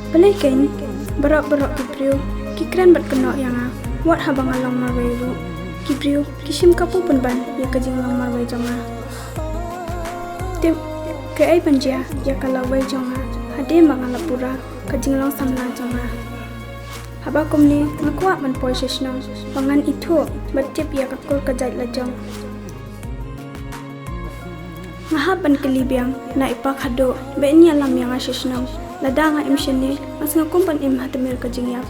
Balikin, berok kipriu, kikran bat kenok yang wat habang along marway ru. Kipriu, kisim kapu penban, ya kajing long marway jonga. Tim, ke ai panja, ya kalau way jonga, hade mangal pura, kajing long samna jonga. Haba kumni, ngakuak man poy sesnong, pangan itu, batip ya kakul kajait lajong. Ngahapan kelibiang, na ipak hado, be ni alam yang asesnong. Lada nga im shini, mas nga kumpan im hatamir ka jingyap.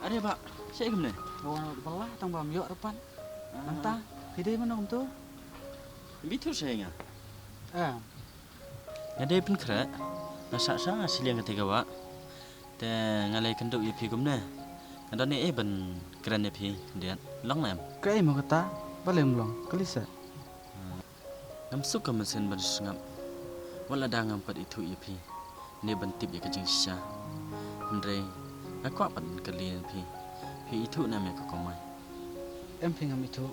Ada pak, saya kemana? Bawa belah tang bam yuk depan. Nanta, hidai mana om tu? Bitu saya nga. Eh, Ada pun kera. Nasa asli yang ketiga wa. Te ngalai kenduk ipi gumna. Ada ni ben keren ipi dia. Long nam. kai mau kata, balik melong, kelisa. Ngam suka mesin bersengap. Wala dangam pat itu ipi. Ni bentip ya kajing sya. Andre, aku apa kalian pi. Pi itu nama aku komai. Em pingam itu,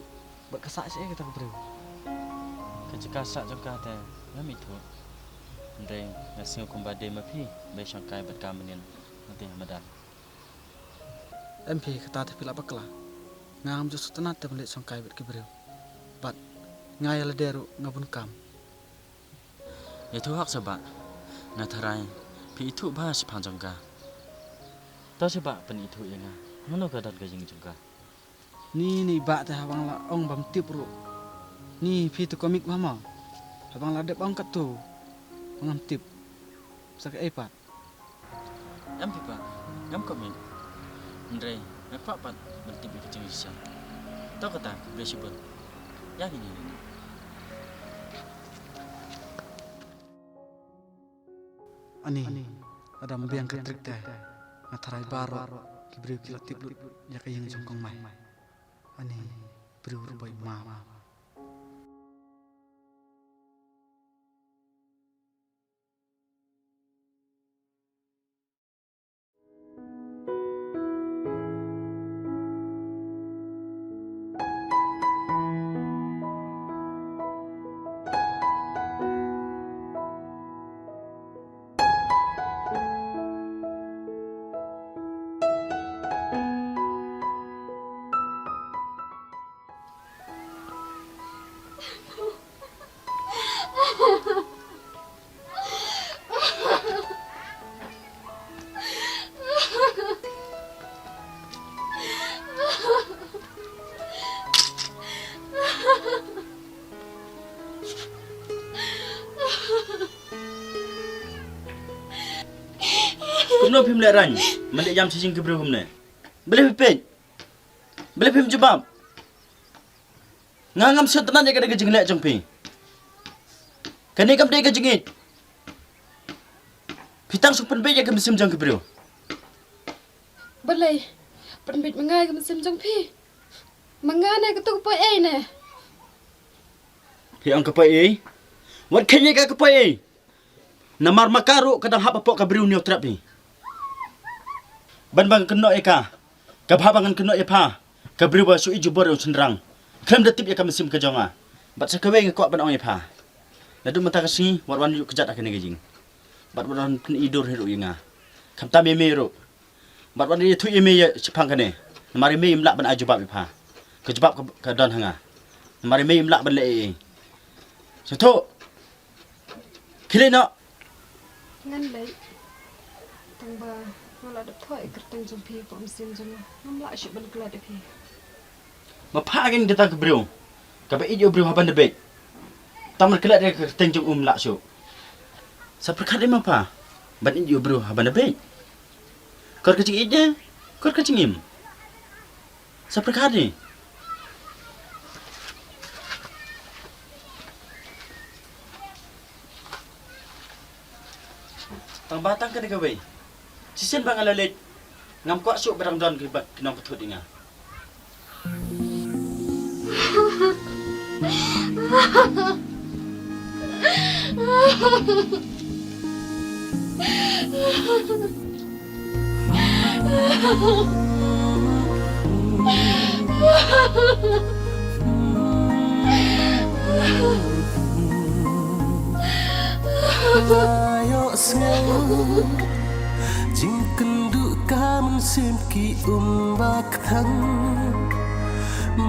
berkesak saya kita beriu. Kajika sak juga te. Ngam itu. Andre, ngasih aku badai mapi. Baik sangkai berkamenin. Nanti hamadan. Em pi kata tapi lah bakla. Ngam justru tenat te balik sangkai berkeberiu. Bat, ngayal deru ngabun kam. Itu hak sebab. Ngatarai. Pi itu bahas panjang ka. Tahu sebab pen itu yang ngah. Mana kadat gajing juga. Ni bak teh abang la ong bam tip ru. Ni pi tu komik mama. Abang la dep ong kat tu. Ngam tip. Sak iPad. Am pipa. Ngam komen. Andre, ngapa pat bentip kecing isya. Tahu kata bersibun. Ya gini. Ani, ada mbiang ketrik teh. Ngatarai baro. Kiberiu kilat tip lut. Ya kayang jongkong mai. Ani, beriu rubai mama. Kumno phim le rany. Malik jam sising ke berhum ne. Boleh pipet. Boleh phim jebab. Ngangam setenan ya kada gejing lek jong pi. Kani kam dei gejingit. Pitang supen be ya ke mesim jong ke berhum. Balai. Penbit mengai ke mesim jong pi. Mengana ke tu poi ai ne. Pi ang kapai ei. Wat kenya ka kapai ei. Namar makaru kadang hap pok ka berhum ni otrap ni. Ban bang kena eka. Kabhabangan kena epa. Kabriwa su ijubor o senrang. Klem datip ya ka mesim ka jonga. Bat sakawe ngekok ban ong ipa. Ladu mata kasi warwan yuk kejat akan ngejing. Bat warwan pen idur hiru inga. Kam ta me ro. Bat warwan itu ime ya cepang kane. Mari me imlak ban ajubab ipa. Kejebab ke don hanga. Mari me imlak ban le. Satu. Kile no. Ngan lấy tang ba ngala dap thoi kertang jumpi ko mesin jung ngam la shi ban kala dap hi Mapagin kita ke bro. Kabe ijo bro haban debek. Tamar kelak dia ke tenjung lak syuk. Sa perkat ima pa. Ban ijo bro haban debek. Kor kecing ije, kor kecing im. Sa perkat ni. Tang batang ke dekawe. Sisen bang alalit. Ngam kuat syuk barang don ke kinong ketut inga. Ayo sngau jing kenduk kamen sim ki umbak thang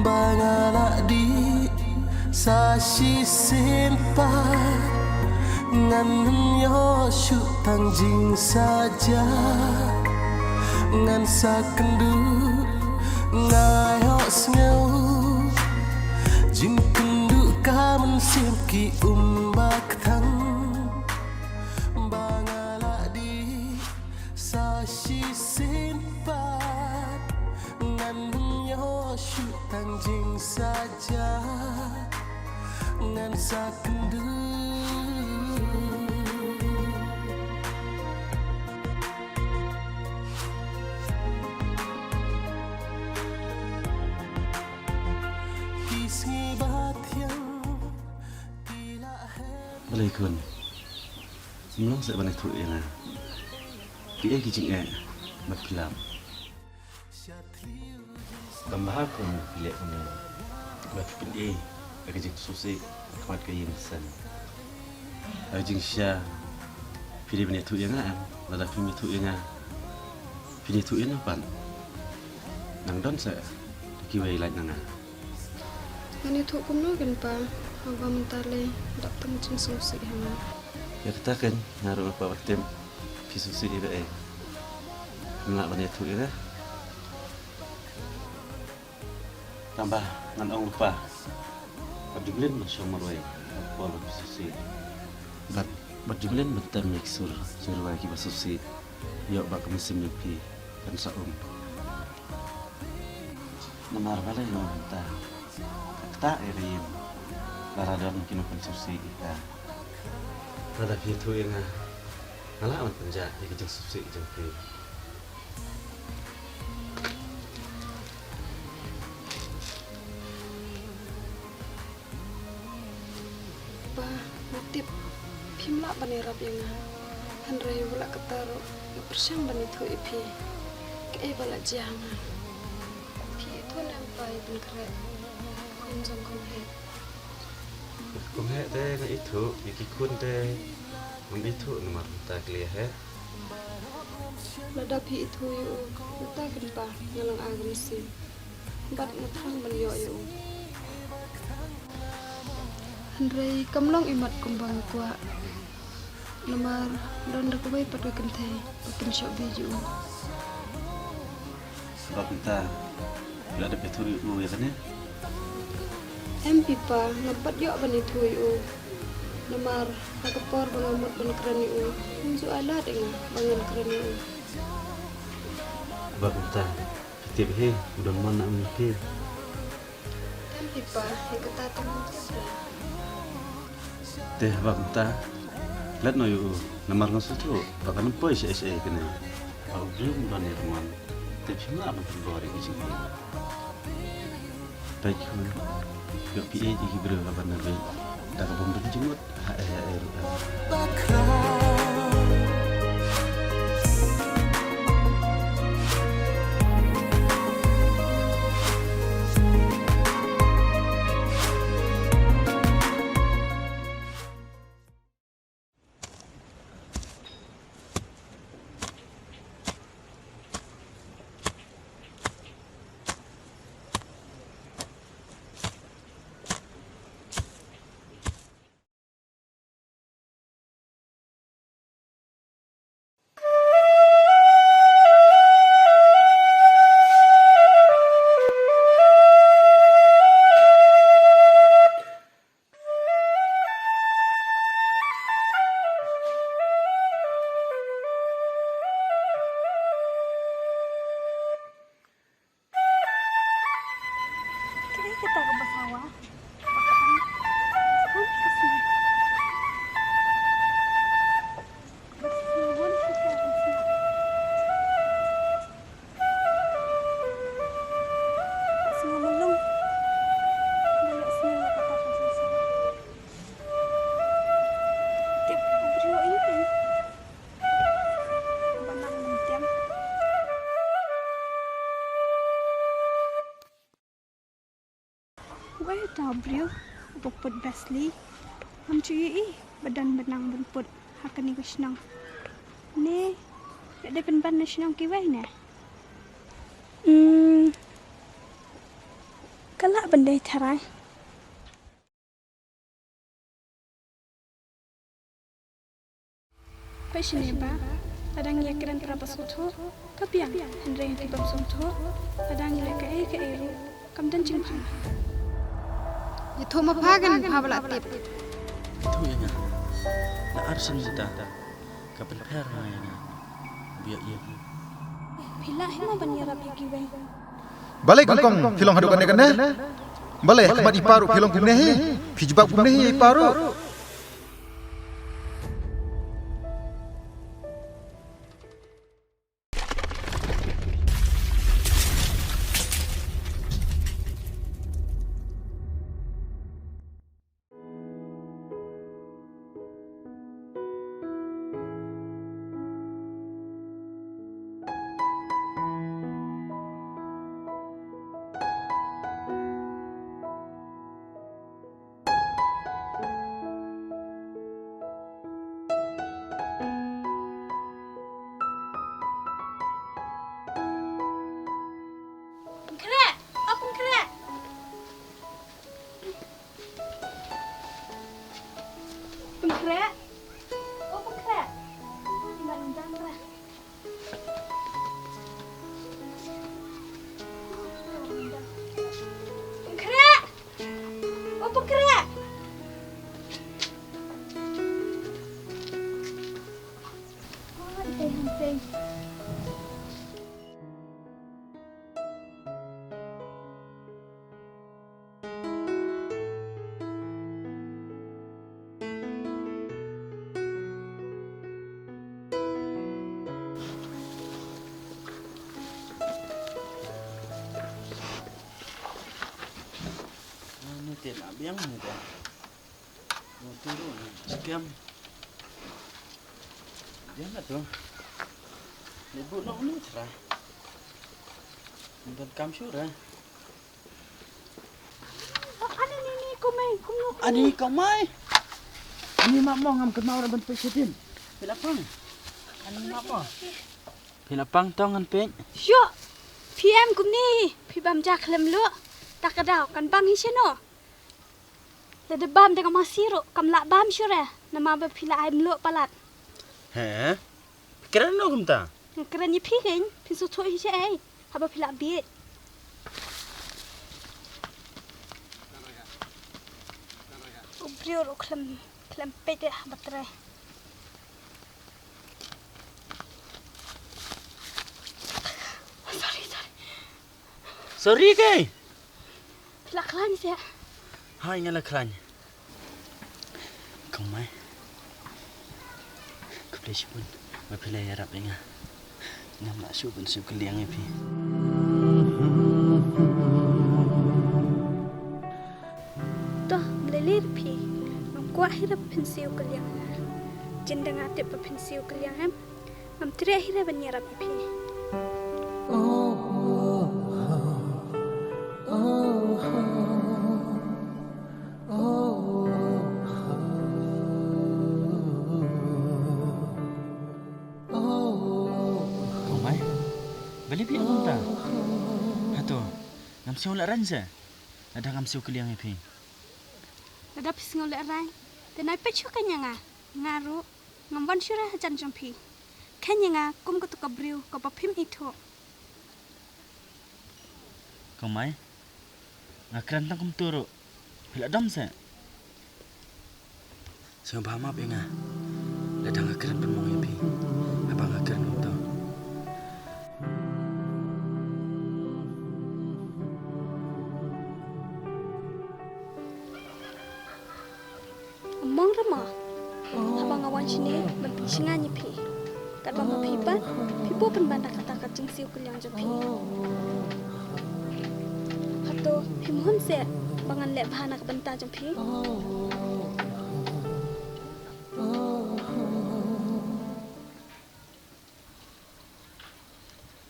bangala di sashi simpa ngan yo shu tang jing saja ngan sa kenduk ngayo sngau jing kenduk kamen sim ki umbak thang bangala di sashi simpat ngan yo shu tang jing saja ngan sa kendu kisngi bat yang tila Balai kun. Semua saya banyak tu yang dia kijing mat kelam. Tambah aku pilih punya mat pilih kijing susi kamat kayin sen. Kijing sya pilih banyak tu yang lada pilih tu yang pilih tu yang apa? Nang don saya kiwai lagi nang. ngan itu kum no kan pa haba mentale dap tang jing susi hanga Ya katakan naruh apa waktu kisusi dia nak banyak tu ya. Tambah ngan ong lupa. Berjumlah masuk marwai. Pola kisusi. Berjumlah bentar miksur surwai kisusi. Yuk bak mesin nyepi kan saum. Namar balai lo bentar. Tak erim. Laradon kino kisusi kita. Nada itu yang ngalah amat penjat di kejeng susi kejeng ke. pa natip pimla panirap yang hanrai wala ketaro persyang ban itu ipi ke bala janga pi itu lampai bin kre kunjong kon he Kung he deh na itu, ikikun deh, mang itu nomor tak lihat he. ladapi itu yu uta kan pa ngalang agresi bat natrang ban yo yu hanrai kamlong imat kumbang kwa nomor don rekubay pada kentay pakin syok biju Sebab kita bila ada peturi lu ya kan ya. pipa ngapat yo ban itu yu nomor nakapor bangamot ban keren yu unju ala dengan bangan keren yu Sebab kita ketip he udah mana mikir. pipa hekata tamu Teh sebab kita lihat no yu nomor ngasu tu, bahkan pun SSA kena. Aku belum dan ya teman. Tapi mana apa keluar ini sih? Baik, yuk PA di berapa apa nabi? Dah kau pun berjumpa, bakra Briu, Bukput Basli, Cuyi badan benang benput hakani kusnang. Ne, ada penban nasional kiwai ne. Kalak benda tarai. Passion ba? Adang yakiran berapa soto? Kapiang, Henry yang tibam soto. Adang yak ke eru. Kamdan cingpa. Itu mah pagan pabla tip. Itu ya nga. Na arsan kita. Kapan pera ya nga. Biak ya. Pila hima banyara kiwai. Balai kongkong filong haduk kene. Balai khmat iparu filong kumne hi. Fijbak kumne hi iparu. Pengkret. Oh, pengkret. Barang jangkrak. Pengkret. Oh, pengkret. Oh, hanteng. Ini tidak biang ni dah. Mau turun sekian. Jangan tu. Ibu nak ni cerah. Untuk kamu surah. Ani ni kumai. Ani kau mai. Ani mak mau ngam kemau orang presiden. Bila pang? Ani mak apa? Bila pang tongan pek. Yo. PM kum ni. Pibam jak lem lu. Tak kadau kan bam hiseno. Lede bam dengan masiro kam lak bam syure. Nama ba pila aim lu palat. Heh? Keren lo kumta. Keren ye pikin. Pinsu to hise ai. Haba pila biet. Ubrio ro klem pede batre. Sorry ke? Pila klan sia. Hai ngala klan. Kau mai. Kau boleh pun. Mapilai harap dengar. Ngam nak pun suka liang epi. Toh belelir pi. Nongkwa hirap pensiu kaliang. Jendang atip pa pensiu kaliang hem. Mam tri hirap banyarap pi. Beli biar kunta. Hato, ngam siu la ranza. Ada ngam siu keliang epi. Ada pisngol rai. Tenai pechu kanya ngaru ngamban syura hajan jampi. Kanya kum kutu kabriu ka papim itu. Kau mai. Ngakran tang kum turu. Bila dam sa. Siapa bahama benga. Ladang ngakran pun mong epi. Abang ngakran kunta. Among rama. Habang awan sini berpinsingan pi. Kat bang pipan, pipo pen banda kata kat jingsiu keliang japi. Hato pimuhon se bangan lek bahana ke benta japi.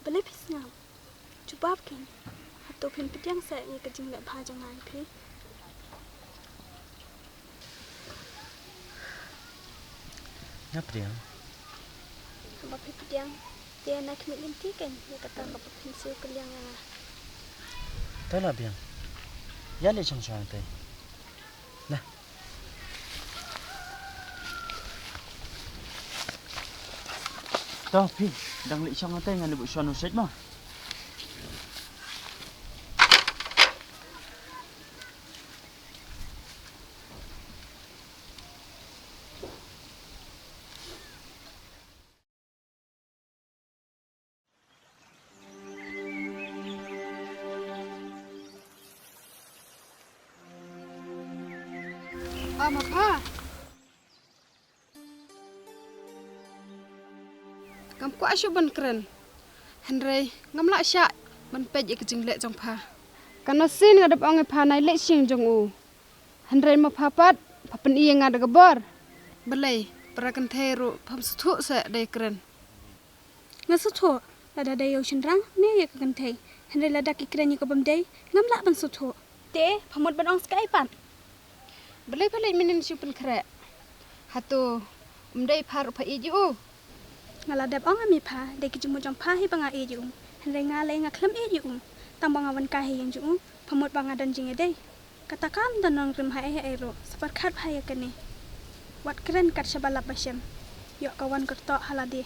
Beli pisngam. Jubab kan. Hato pin pitiang se ye ke jing lek bah jangan pi. Ngapa dia? Hamba pi pediang. Dia nak kemit linti kan. Dia kata apa pensil keliang yang ah. Tahu lah biang. Ya le chong chong teh. Nah. Tahu pi, dang le chong teh ngan le bu chuan no set mah. Mapa. Kam ku asyu ban keren. Henry ngam la sya ban pej ik jing le jong pha. Kana sin ngadap ong pha nai le sing jong u. Henry ma pha pat pha pen i ngad ga bor. Belai perakan theru pham su se dei keren. Ngasutho. Lada day ocean rang. Me ya kan thay. Henry lada kikren ka bam day. Ngam la ban sutho. Te phamot ban ong sky pan. Belai minin si pen kre. Hatu dei pha ru pha i ju. Ngaladap ong ami pha. Day ki jumu jong pha hi banga e ju. Henry ngale ngaklam e ju. Tang banga wan ka hi yang ju. Phamot banga dan jing e day. Katakam dan nong rim hai e ro. Sepat khat pha ya kene. Wat keren kat shabalap basem. Yok kawan kerto halade.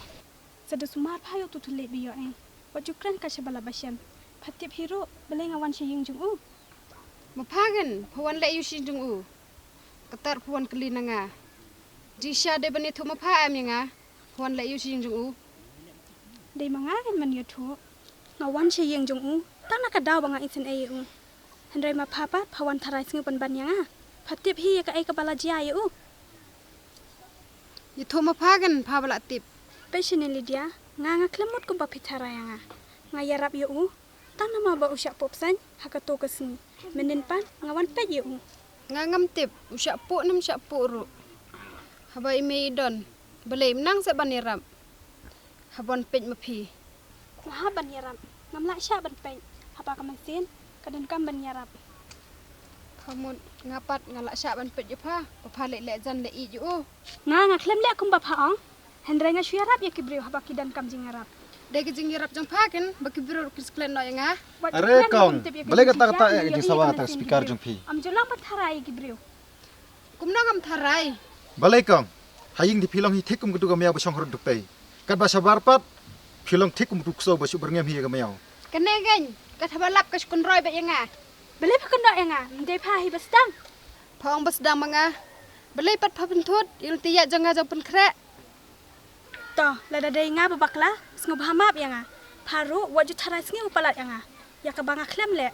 Sada sumar pha yo tutule bi yo en. Wat ju keren kat shabalap basem. Phatip hero belai ngawan shi ying jung u. Ma pha gan phawan le yu sing jong u. Katar phawan kli na nga. Jisha de bani thu ma pha am nga. Phawan le yu sing jong u. Day mga kan man yo thu. Ngawan shi ying jung u. Tang nakadaw banga isen e u. Henry ma papa phawan tharai singu ban ban yang a. Phatip hi ya ka ai ka bala jia ye u. Ye thu ma pha gan pha bala tip. Passionally dia nga klemut ko ba pitara yang a. Nga yarap yo u. Tang nama ba usyak popsan hakato ka sing. Menin pan ngawan pe ye u. Nga ngam tip usyak pu nam syak pu ru. Haba ime don. Belai menang se ban yaram. Habon pej ma phi. Nga ban yarap. Ngam la sya ban pe. Haba ka man sin kadan kam ban yarap. Phamut ngapat ngala syak ban pej pha. Pa le jan le i ju. Nga klem le kum ba pha ong. Henry nga syarap ya kibriu haba kidan kam jing yarap. Dei ke jing yarap jong pha kan baki biru kis klen no nga. Are kong. Balai kata e jing sawa atas speaker jong pi. Am julang patharai kibriu. Kumna ngam tharai. Balai kong. Haying di pilong hi thekum kudu ga meaw ba chong hor duk tei. Kat ba sabar pat pilong thekum duk so ba su berngem hi ga meaw. Kene gan ka thabalap ka skun roi ba nga. Belai pa kendo yang a. Ndai pha hi bastang. Phong bas dang manga. Belai pat pha pen thut il tiya jong nga jong pen kre. To, lada day nga babakla, sngub hamap yang a. Paru, wajud tharai sngi upalat yang a. Ya ka banga klem le.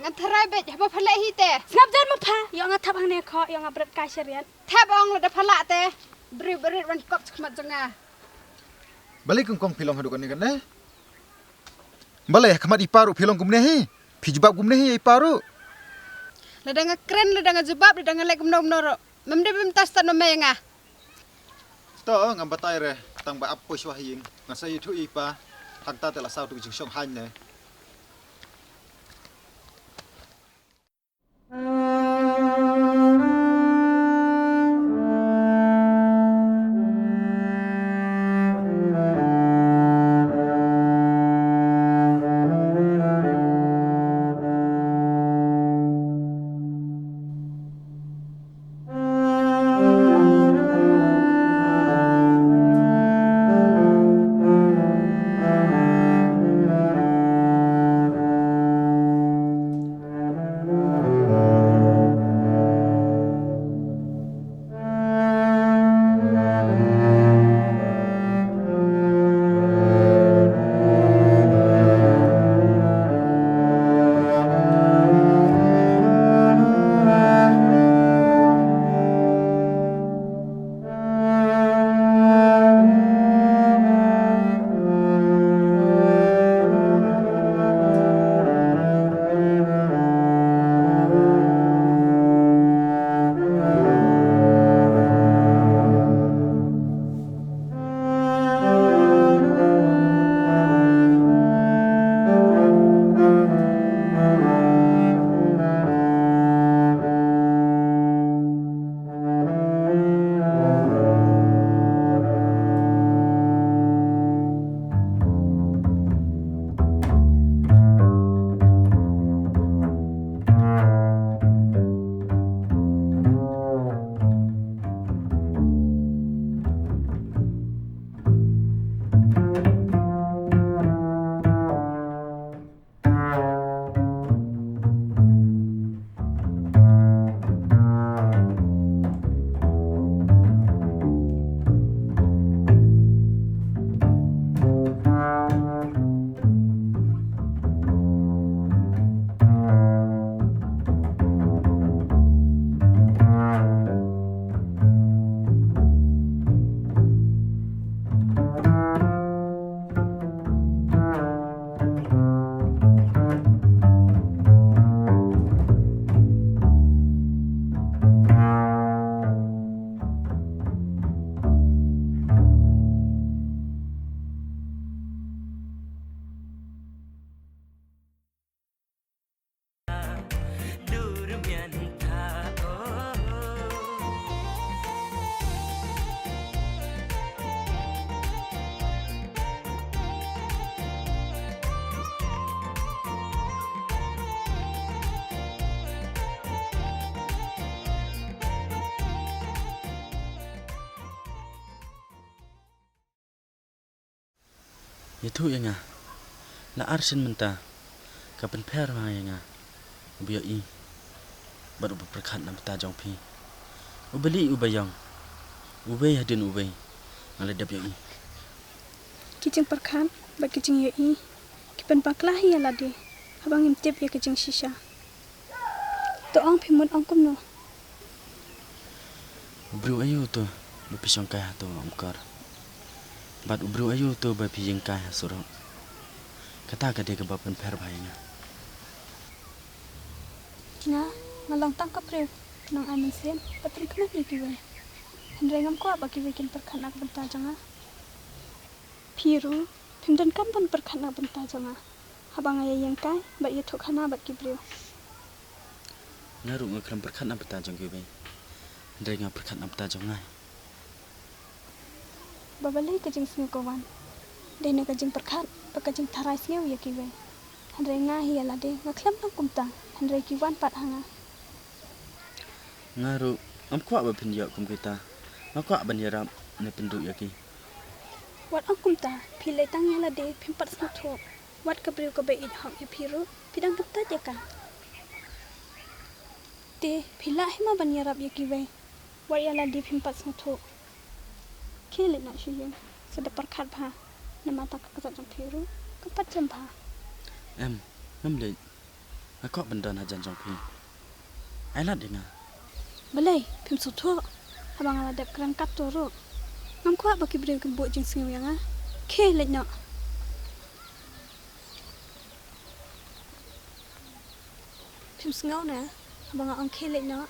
Ngan tharai bet haba phala hi te. Snap jan mapha, yo nga thap hang ne kho, yo nga brat ka syarian. Thap ong la da phala te. Bri wan kop khmat jong nga. Balai kong pilong haduk ni kan ne. Balai khamat iparu pilong gumne hi. Pijbab gumne hi iparu. La da nga kren la da nga jubab la da nga le gumno ro. Memde bim tas tan me nga. To ngam batai re tang ba ap pois wahing ngasai thu ipa hakta tela sau tu jing song han ne. Ya tu yang la arsin menta kapan per ma yang biar i baru berkat nam ta jong pi ubeli ubayang ubay hadin ubay ngaladap ya i Kijing perkan bak kijing ya i kipan baklah ya lade habang imtip ya kijing shisha to ang pimut ang kumno ubru ayu tu bepisong kah tu amkar bat ubru ayu tu bepijing kah surau kata ka dia ke bapan per bayang nga ngalong tangkap rew nang amin sen patri kena ni kiwe hendrengam ko bak kiwe kin perkan ak benta janga Piru, pimdan kan ban perkana benta janga. Habang ayah yang kai, bat ye tok khana bat kibriu. ngaru ngakram berkat nam ta jong kiwe ndai nga berkat nam ta jong ngai Babalai kajing singa kawan. Dene kajing perkat, bak kajing tarai singa ya kiwe. Handrai nga hiya lade, ngaklam nam kumta. Handrai kiwan pat hanga. ngaru am kwa ba pin ya kum kita akwa ban yaram ne pindu ya ki Wat ang kumta, pilai tang ya lade, pimpat singa tok. Wat kabriu ka bait ham ya piru, pidang benta ya ka. Te pila hima ban yarap ya kiwe. Wat ya lade pimpat singa tok. Kile nak shiyeng, sedap perkat pa. Nama tak kasat jong piru, kepat jam pa. em ngam le akwa ban dan ajan jong pi ai lat dinga Balai, pim soto. Abang ala dep keran kat toro. Ngam kuat baki beri kebuk jeng singa yang Ke lek nak. Pim sengau na. Abang ang ke lek nak.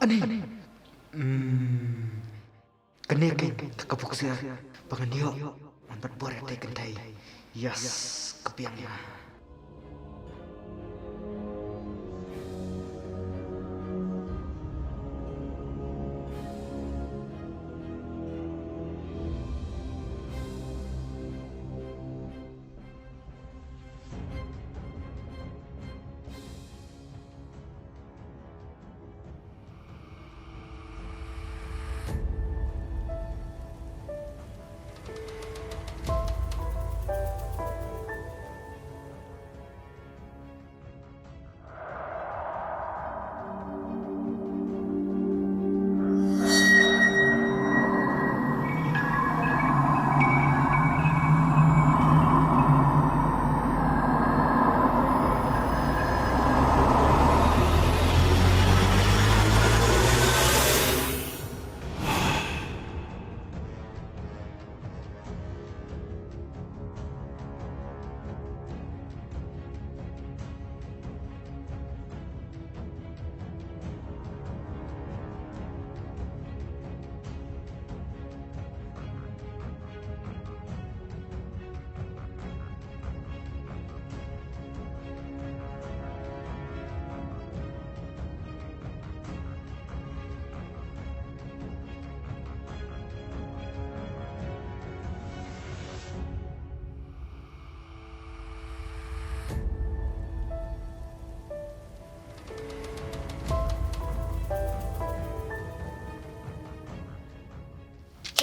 Ani. Kene takapuk sia pangan yo ampat bore te kentai. Yes, kepiangnya.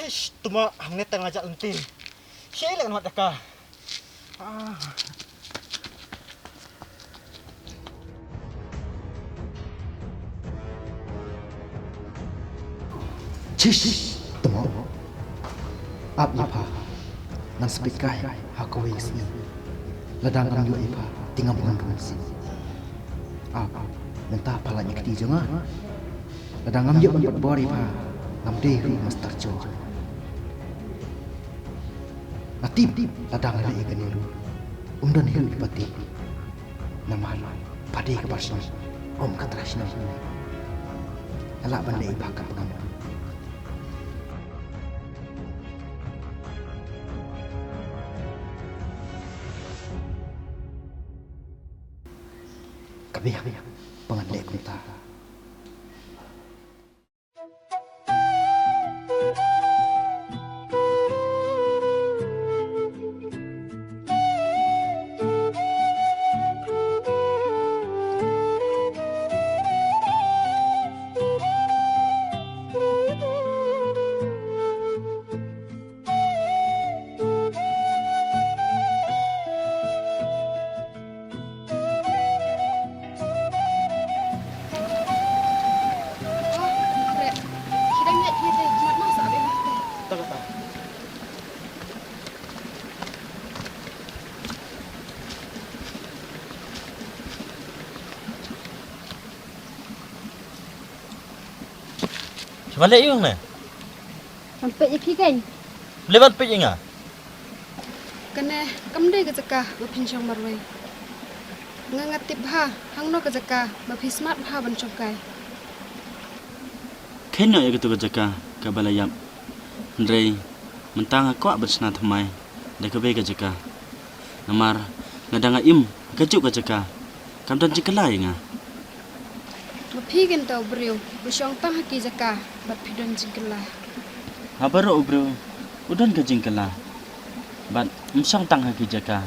Ish, tuma hangnet tang ajak lentin. Syai lang mat daka. Cish, temo. Ap ipa nan spikai hakawe sini. Ladang am yu ipa tingam ngandung si. Ap mentah palanya kedi jonga. Ladang am yu ban bori pa ngam deru mastar jo. Natip ladang ada iganiru. Undan hil ipati. Namal padi kebarsna. Om katrasna. Alak banda ipa ka pengamu. Kabih pengadek kita. Balik yung na. Sampai iki kan. Lewat pe nga. Kene kamde ke jaka bapinjong marwai. Ngangatip ha hangno ke jaka bapismat ha bancong kai. Keno ya gitu jaka ka balayap. Ndrei mentang ko bersna thamai. Da ka be ka jaka. Namar ngadanga im kajuk ka jaka. Kam dan jikelai nga. Bapigen tau beriu busyong tang haki jaka bapidon jingkela. Habaro bro. Udan ka jingkela. Bat msang tang haki jaka.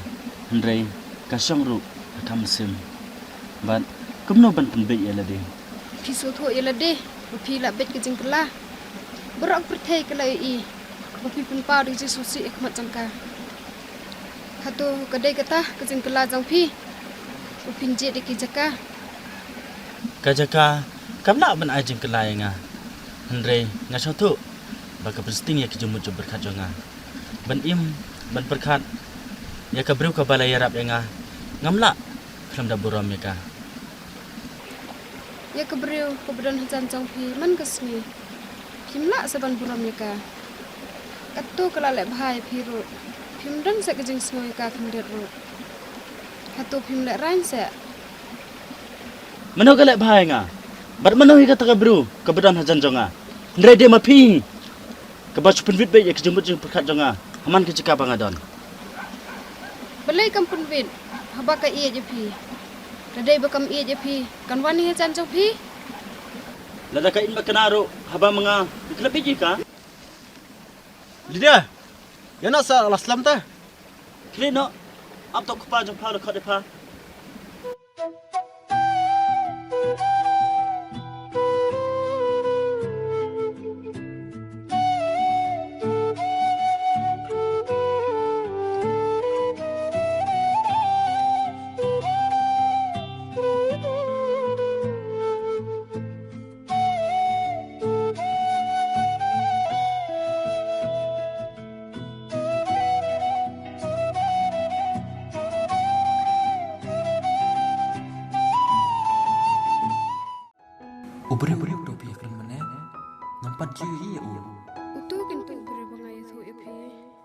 Ndrei ka syong ru ka mesim. Bat kumno ban penbe ya lade. Pisu tho yela de bapi la bet ke jingkela. Berok perthai ke lai i. Bapi pun pa di susi ikmat jangka. Hatu kedai kata ke jingkela jang pi. Bapinje de ki jaka. Kajaka kam nak ban ajing kelai nga. Hendrei nga satu. Baka presting ya kijumut berkat jonga. Ban im ban perkat ya ka brew ka balai yarap ya nga. Ngamla kelam da buram ya ka. Ya ke beriu ke bedan hajan jang pi man kesmi. Kimla saban buram ya ka. Katu kelalek bahai pi ru. Pimdan sa kejing semua ka kendir ru. Hatu pimlek rain sa. Mano galak bahai nga. Bat mano hi kata ka brew ka bedan hajan jonga. Hendrei de mapi. Ka bacu penwit be ya kijumut berkat jonga. Aman ke cika bangadon. Balai kampun win. Haba ka iya je pi. Radai bakam iya je pi. Kan wani hajan jang pi. Lada ka in makanaro haba mga klab biji ka. Lydia, yana sa alas lam ta. Klino. Ap to kupa jong pa ko de pa. Ubri topi akan mana? Nampak jui ya u. Utu kintu beri bangai thu ya pi.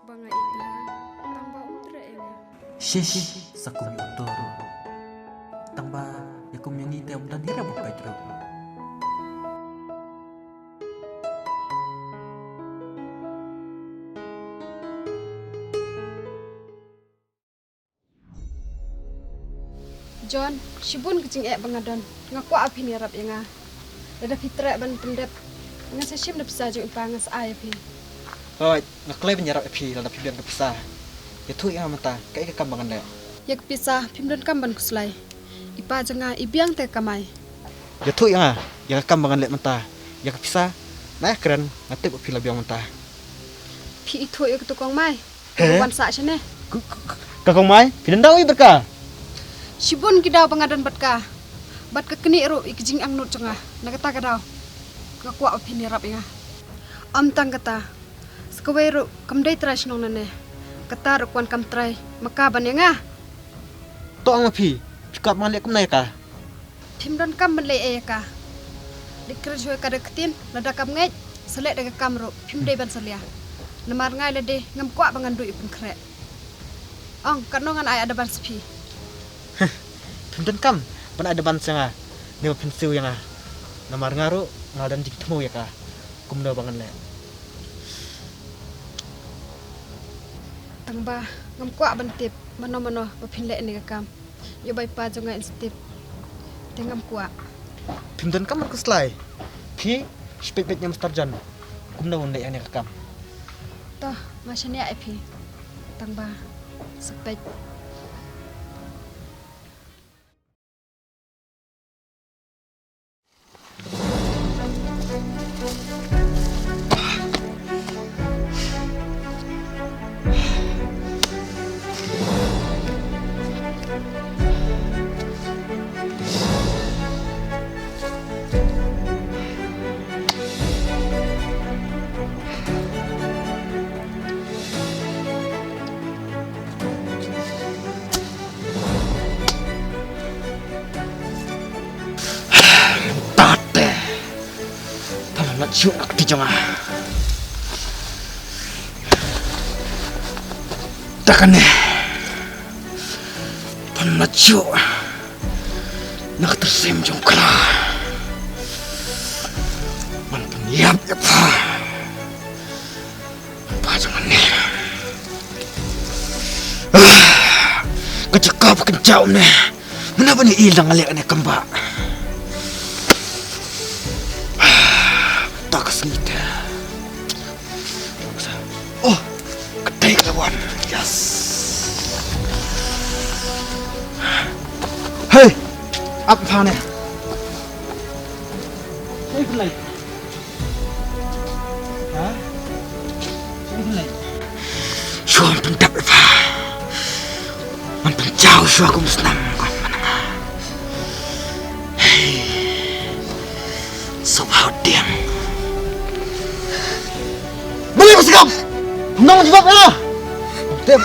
Bangai ita. Tambah utre ya. Shish sakum motor. Tambah ya kum yang item dan hira bukai terus. John, sibun kecing bangadon. Ngaku api ni rap yang Dada fitra ban pendep. Nga sa shim na pisa jo impangas ay pi. Oi, ngaklay penyarap epi lada pibian ke pisah. Itu yang mata kai ke kambangan le. Yak pisa pimdon kamban kuslay. Ipa janga ibiang te kamay. Itu yang kambangan le mata. Ya ke pisah. Nah keren ngatip epi labiang mata. Pi itu yak tukang may. He? Wan sa sene. Kakong mai, pindawi berka. Sibun kidaw bangadon batka. Bat ka keni ro ikjing ang nut canga. Nakata ka daw. Kakwa api ni rap nga. Amtang kata. Keweru kamdai trai nong nane. Ketar kuan kam trai maka ban yang ah. To ang phi kap man le kum nai ka. Phim don kam ban le e ka. Dikerjoi ka deketin lada kam ngai selek daga kam ro phim dei ban selia. Namar ngai le de ngam kwa bangan dui pun krek. Ong kanongan ai ada ban sepi. Phim dan kam ban ada ban sanga. Ni phim siu yang ah. Namar ngaru ngadan dik temu ya ka. Kum do bangan le. Tang ba ngam kwa ban tip mano ba phin le ni ka kam. Yo bai pa jo ngai stip. Tengam kwa. Phim dan kam ku slai. Phi spek bet nyam starjan. Kum do le yang ka kam. Toh masanya epi. Tang ba sepet. Nak cium nak di jengah. Takkan ni. Pan nak cium. Nak tersim jong kala. Man peniap ya pa. Pa jangan ni. Kecekap kejauh ni. Kenapa ni hilang alik ni kembak? Sengita. Oh, kedai kawan. Yes. Hey, apa ni? Hey, pelai. Hah? Hey, pelai. Suam pendap apa? Man penjauh suam aku musnam kau mana? Hey, sobat diam. Boleh bersikap. Nong jawab ya. Tem.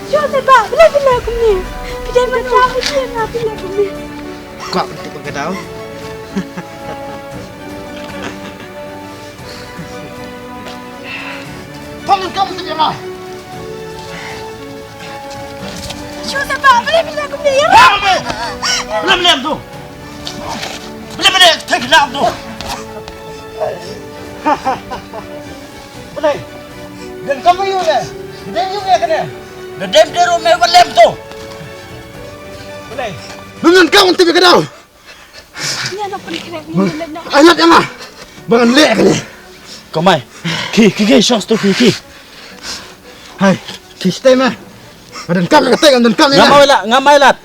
Jangan pak, bila aku ni. Pidai macam apa ni? Bila aku ni. Kau penting berkedau. Pangan kamu tu jangan. Jangan pak, bila aku ni. Bila tu. Bila tak kenal tu. Boleh. Dan kamu yuk le. Dan yuk ya kena. Dan dem dia rumah belem tu. Boleh. Dengan kamu tu berkedau. Ni anak perkara ni nak. Anak yang ah. Bangan lek kena. Kau mai. Ki shot tu ki. Hai. Ki stay mah. Dan kamu kata dan kamu. Ngamai lat.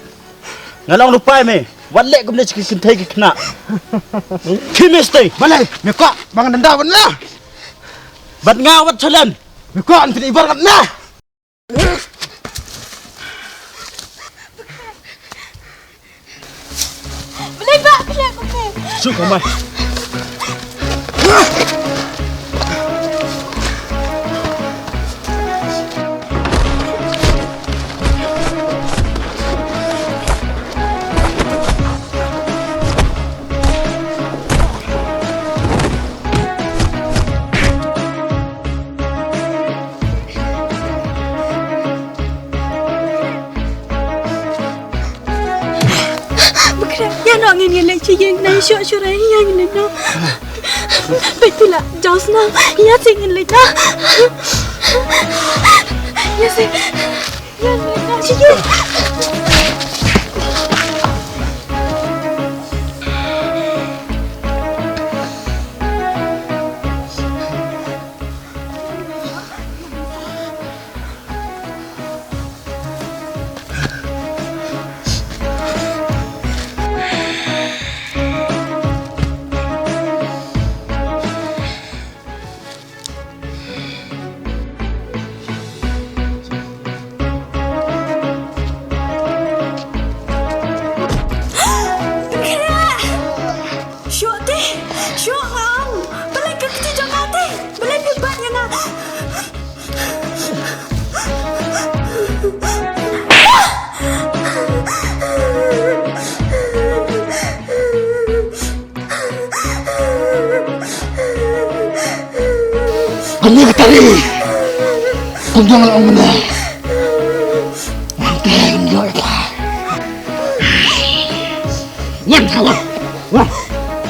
Ngalong lupai me. Wan lek gum le chikin thai ki khna. Ki mesti. Boleh. Me kau bangan denda benar. Bat ngawat chalan. Me kau anti ibarat nah. Boleh pak, bila aku ni. Suka mai. Nak ngin lek cing nai syok rai yang ni no. Betul lah, jauh na. Ya cing lek na. Ya cing. Ya na cing. Kami ketari. Kunjung lang mo na. Manteng yo ito. Wan, wan, wan,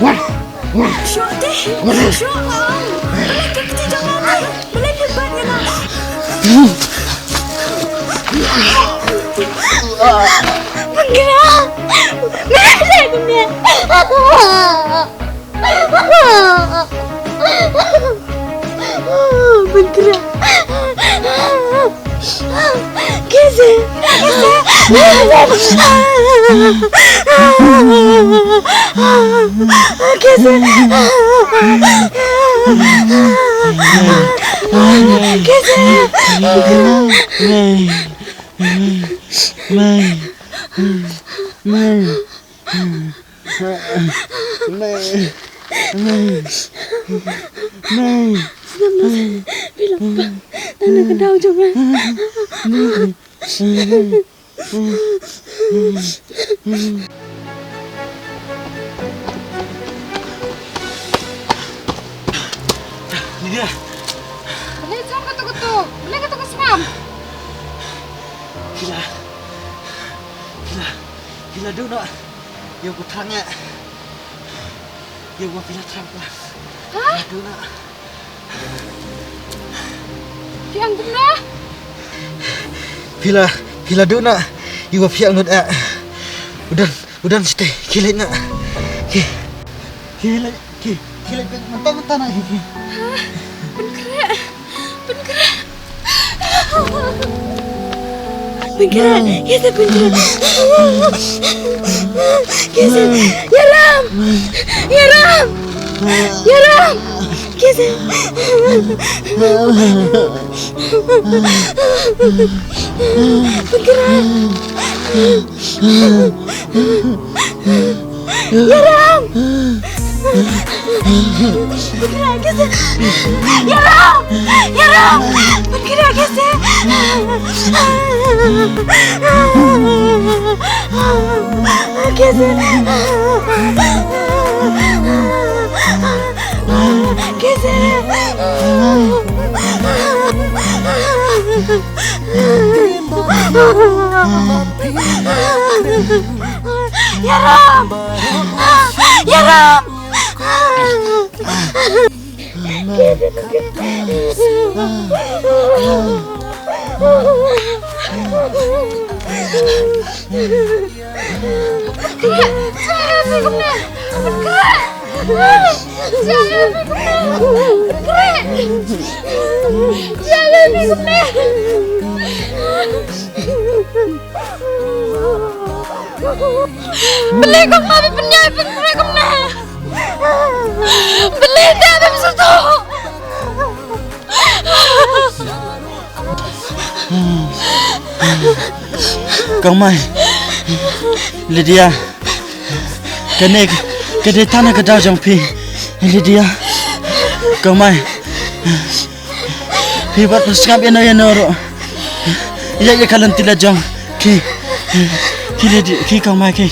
wan, wan. Syuti. Syuang. Boleh ke kecil jangan. Boleh hebat ya nak. Bergerak. Mana dunia? Bergerak. Kese. Kese. Bilang apa? Tanda kedau juga. Lydia. Boleh jangan ketuk-ketuk. Boleh ketuk seram. Gila dulu nak. Yang ku terangnya. Yang gua bila terang lah. Hah? Dulu nak. Yang benar. Bila dulu nak. Yang gua piak ngut nak. Udan stay. Kilit nak. Kilit mentah-mentah nak. Bergerak. Kese bergerak. Kese. Ya Ram. Ya Ram. Ya Ram. Kese. Bergerak. Ya Ram. Bergerak kese. Ya Ram. Ya Ram. Bergerak kese. Kese. Kese. Ya Ram. Ya Ram. Beli kong mabi penyai pengerai kong na. Beli dah bim susu. Kang Mai. Lydia. Kene tanah kedau jang pi. Lydia. Kang Mai. Pi buat perskap yang noro. Ya kalian tidak jang. Ki Lydia, ki Kang Mai ki.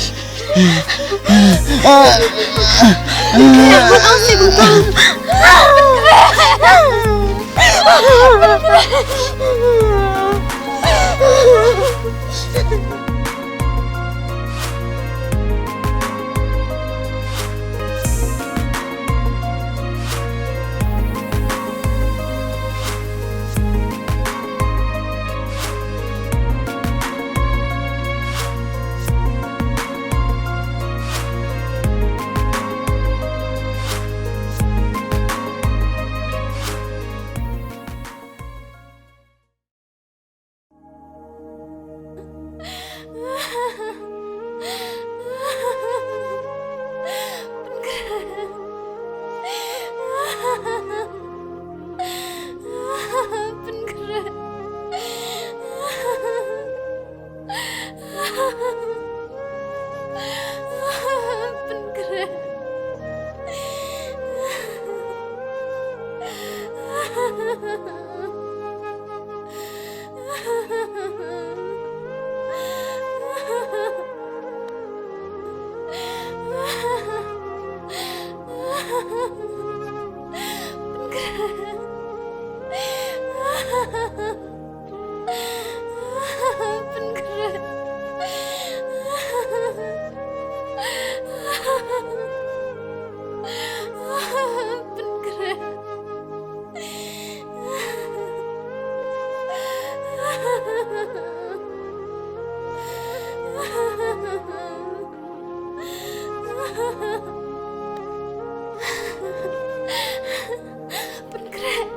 Penkret,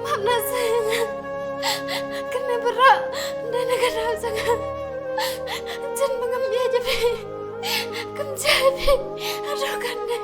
maaf nak sayang. Kena berak dan kadang sangat. Jangan mengambil aja, Pi. Kemjadi, aduh kena.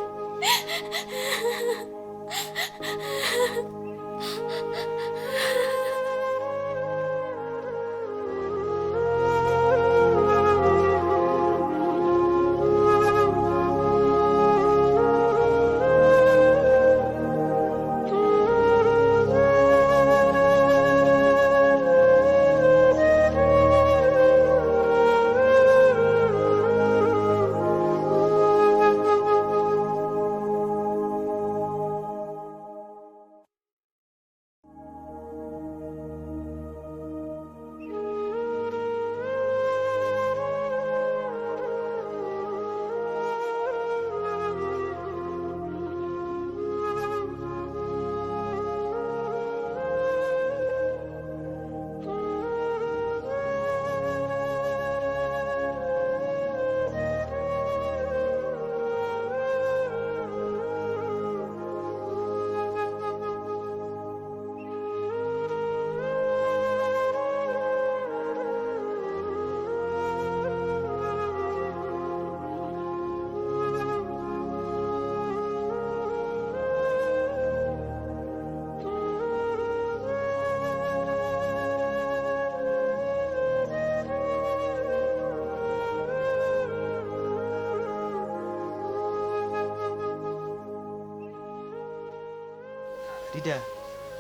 Tidak,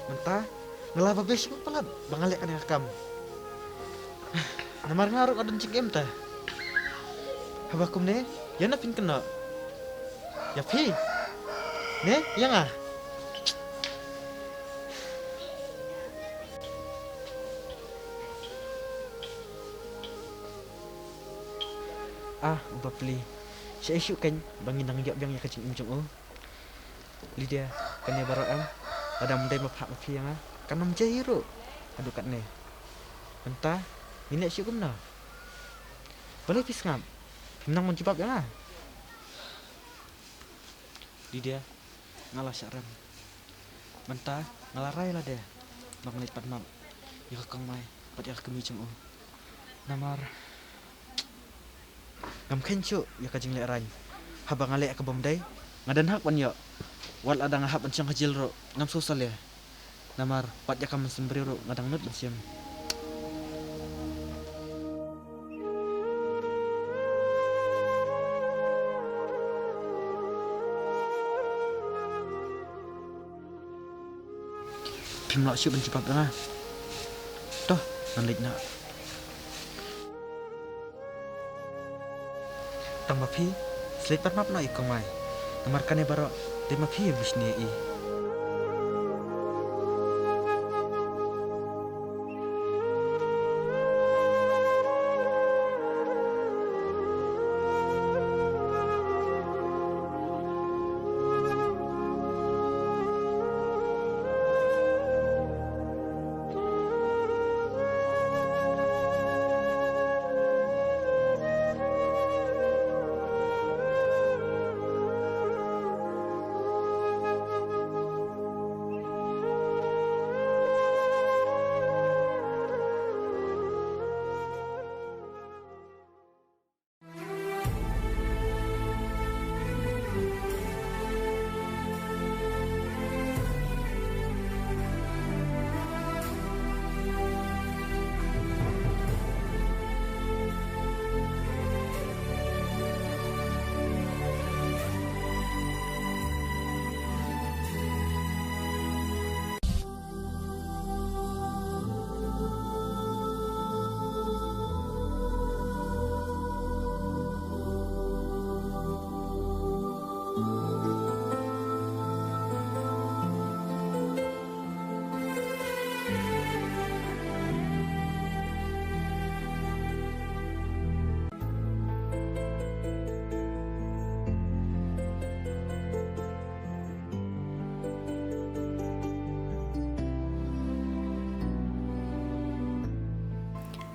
mentah ngelapa besok pelab bangalek kan akam. Namar ngaruk adon cik em ta. Habakum ne, ya na pin kena. Ya pi. Ne, ya ngah. Ubah peli. Saya isu kan bangin nang yak yang kecing imcung Lydia, kan ya barak am. Ada mendai mapak mapi yang kan nam jahiro. Aduh kat ne. Entah, ini asyik kumna. Boleh pis ngam. Menang mencibab yang Lydia, ngalah syaram. Mentah, ngalarai lah dia. Bang ngelit pat mam. Ya kang mai, pat ya kemi cung Namar. Ngam kencu ya kajing lek rany. Habang ngalek ke bomdai, ngadan hak pan yo. Wal ada ngahap ancang kecil ro, ngam sosial ya. Namar pat ya kam sembri ro ngadang nut bensiam. Pim lak siu bencipap dah. Toh, nandik nak. Tang mapi, selit pat map na ikong mai. Namar kane baro, de mapi bisne i.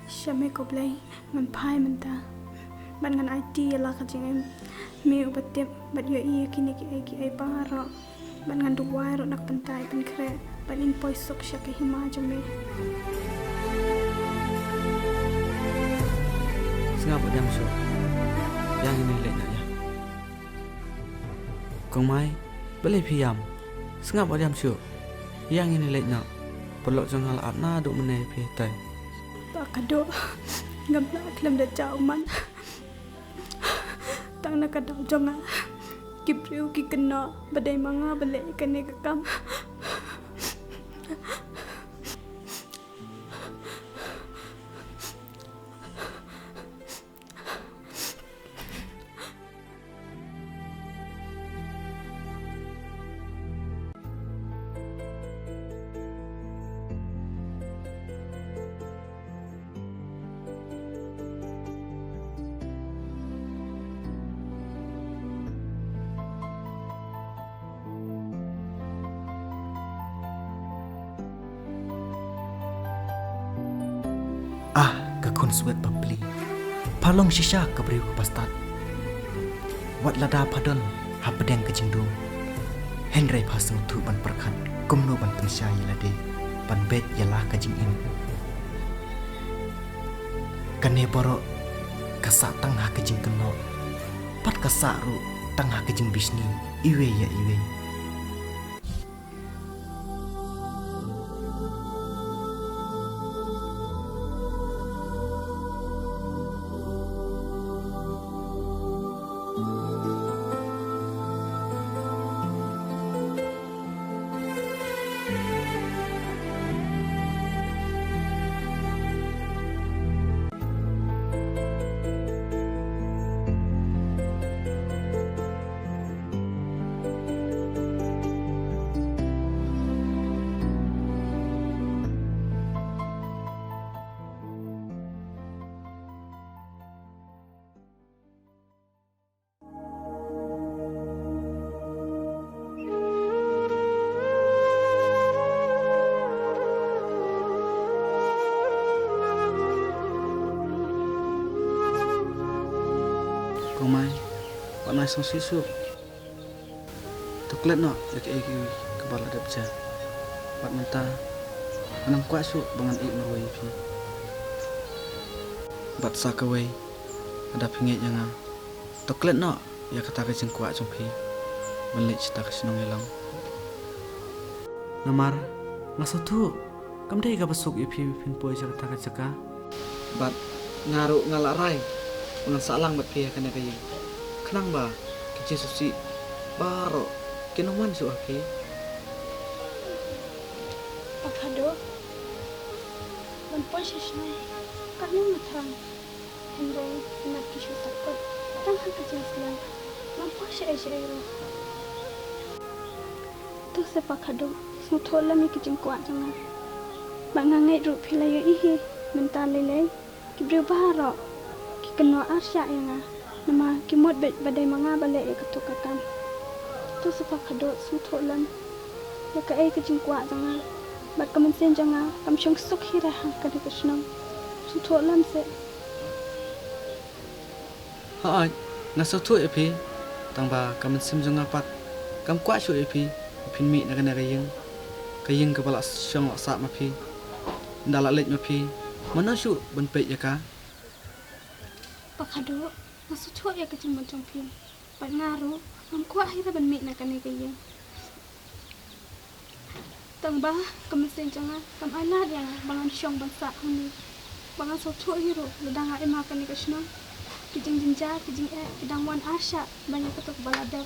Syame ko blay, ngan pai menta. ban ngan IT lah kajing em mi ubatip bat yo iya kini ki ai paro ban ngan duwai ro nak pentai pen kre ban in poi sok syak ke hima jome Sengapa jam su? Yang ini lek nak ya. Kong mai boleh piam. Sengapa jam su? Yang ini lek nak. Pelok jangal atna duk menai pi tai. Pak kado ngamla klam da jauh man tang nak kadau jonga kipriu ki kena badai manga balik kene kekam Kekun suat pembeli palong shisha kebriu ke pastat wat lada padon hapedeng ke jingdung Henry pasang tu ban perkat kumno ban pensyai lade ban bet yalah ke jingin kane borok kasak tangha ke jing keno pat kasak ru tangha ke jing bisni iwe ya iwe Kong mai wat mai song sisu. Tuklet no ya ke kebal adap ja. Wat menta anam kuat su bangan ik merwai pi. Bat sakawai ada pingit yang tuklet no ya kata ke jeng kuat jong pi. Melik cita ke sinong elang. Namar ngaso tu kam dei ga besuk pi pin poi ja kata ke jeka. Bat ngaru ngalarai dengan salang bat pia kena kayu. Kenang ba kecil susi baro kenoman su ake. Pak kado ban poi shishna kanu mathang Henry nak kishu takut tang han kecil siang ban poi shai ro tu se pak kado smuthola mi kicing kuat jangan bangangai ru philayo ihi mental lele kibru baro keno asya yang nama kimot badai manga balik ya ketukakan tu sepak kadot sutholan ya ka ai kecing kuat jangan bat kemensen jangan kam syong suk hira hang kadi kesnam sutholan se Ha ngaso tu epi tangba kamen sim jangan pat kam kuat su epi pin mi na kana kayeng kepala syong laksa mapi ndala lek mapi mana su ben pe ya ka Pak kado masu thua ya kecing macam pin bat ngaru am kuat hira ban mi na kane kaya tangba kemensen jangan kam alat yang bangan syong bangsa hani bangan so thua hiro ledang ai ma kane kesnam kijing jinja kijing kidang wan asya banyak ketuk baladap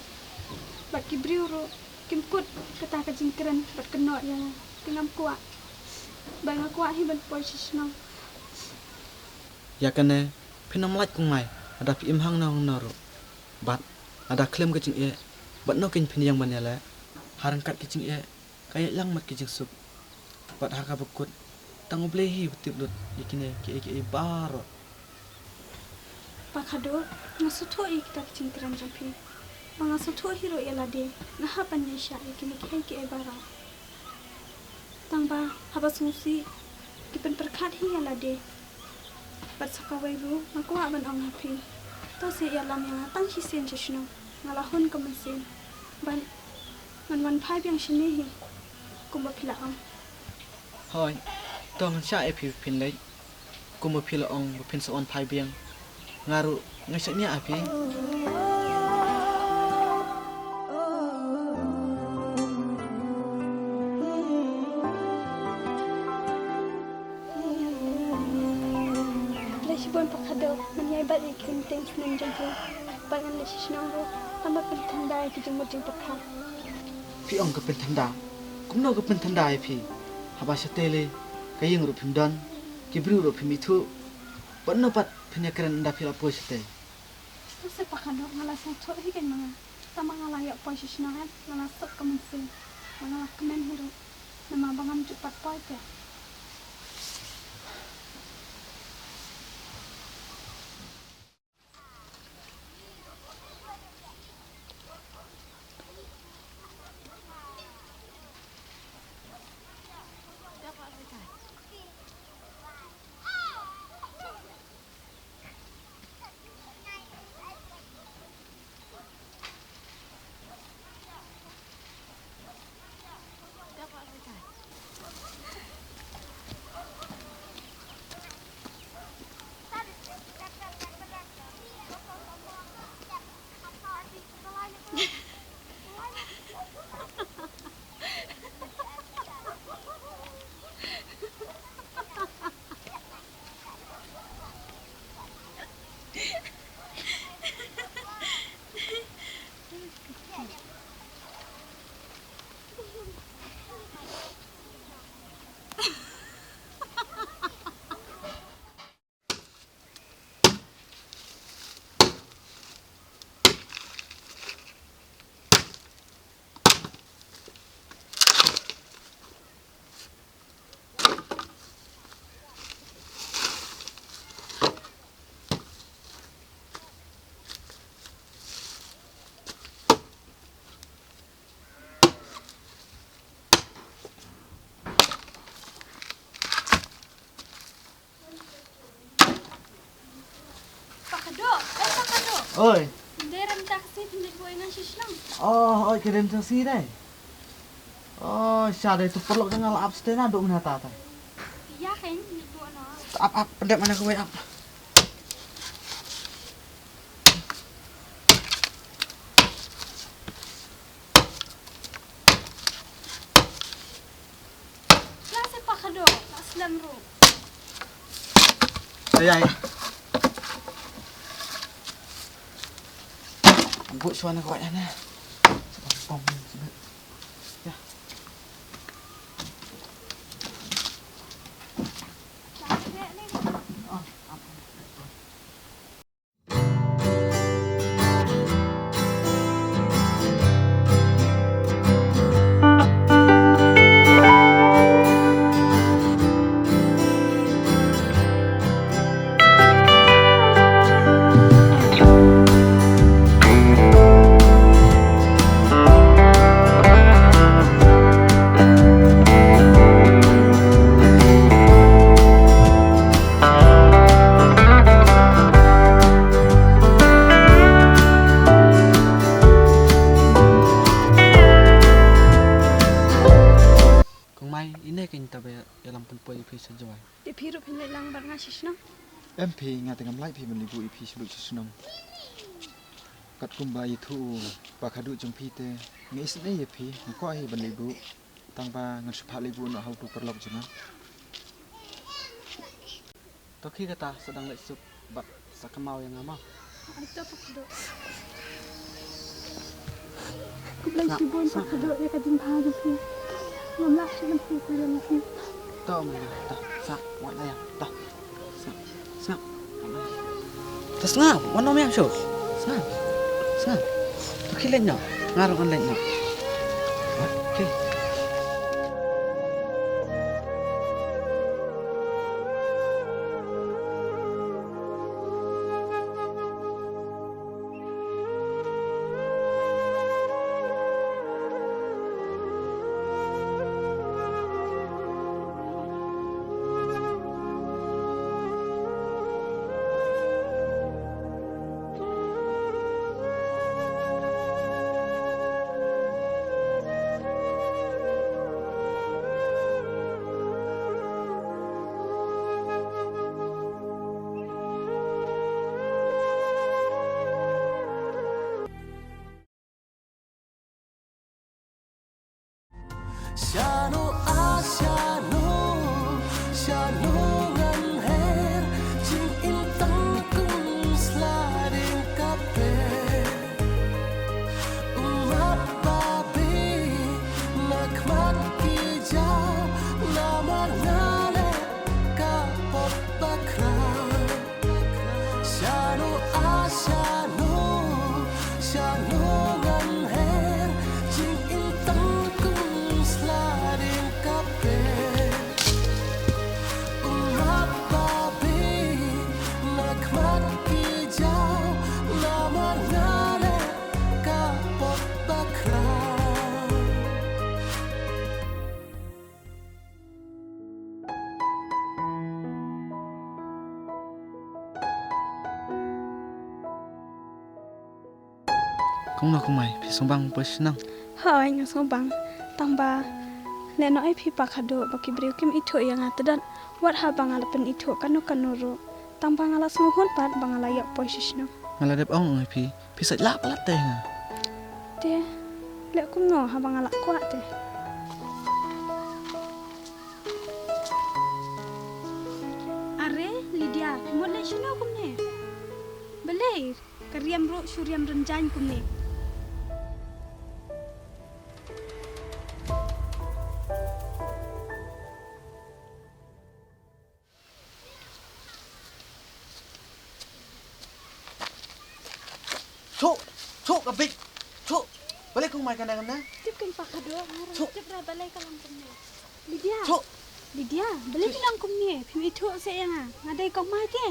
bat kibriuro kimkut kata kijing keren bat kenok yang tingam kuat banyak kuat hi ban posisno ya kane pinam lat kong mai ada pi imhang na hong naro bat ada klem kecing e bat no kin pin yang banela harangkat kecing e kayak lang mat kecing sup bat haka bekut tangu blehi betip lut ikine ke baro Pak kado ngasutu kita kecing keren jampi ngasutu hiro elade ngahapan nisha ikine ke bara tangba haba sungsi kipen perkat hi elade bat sakawai ru aku aban ang happy to se yalam yang tang hisen chishno ngalahun ka mesin ban ngan phai biang shini hi kumba phila ang hoi to ngan sha e phi phin lei kumba phila ong bu phin sa on phai biang ngaru ngai sa nya api Bon pakado menyai bat ikin teng chunan jampu pangan le shishnang ro tama pen thanda ki jumot jing pakha phi ong ka pen thanda kumno ka pen thanda e phi haba sa tele kayeng ru phim dan kibru ru phim ithu panno pat phinya kran da phila po sate to se pakado ngala sa tho hi ken manga tama ngala ya po shishnang han ngala sok kamen se ngala kamen hiro nama bangam cepat poi te oi deram taksi tindik boingan shishnang oh oi kirim taksi dai oh sha dai tu perlu dengan up stay na duk menata ta ya ken ni bo na up pendek mana ke way up klase pakado aslam ro ayai buat suara kuat na. Pom. Ya. Sejauh di piru pinai lang barang shishnang MP nga tengam lai phi bali bu ipi sulu shnam kat kumba itu pakadu jumpi te ngis ne ye phi ko ai bali bu tangpa ngan sepha li bu no how to perlok jena to khi kata sedang lek sup bak sakamau yang ama itu pakado kublai sibon pakado ya kadin bhaju phi ngamla shin phi karam phi to mana ta sa wat dah ta sa tas ngap wan nom yang show sa to khi len no ngarong on len no okay Shano Ashano Shano ngan her Jing in tangkung sliding kape Umat babi Nakmat kijau Namar ngale kapot bakra Shano Ashano Shano ngan her Jing in tangkung sliding kape Umat babi Nakmat kijau Namar ngale kapot bakra Kung na kumay, pisong pas nang. Hai nga sobang tamba le no ai phi pakhado baki breu kim itho yang atadan wat ha bangala pen itho kanu kanuro tamba ngala smuhon pat bangala yak posisno Ngaladep ong pi pisat lap lat teh nga. te le kum no ha bangala kwa te are Lydia mo le shino kum ne bele karyam ro suryam renjan kum ne Cuk kabik. Cuk. Balik kumay ka na na. tip kan pakhado Cuk. tip ra bale kalam kum ne Lydia Cuk. Lydia, balik lang kum ni. Phim itho se yang ngadai kong mai te.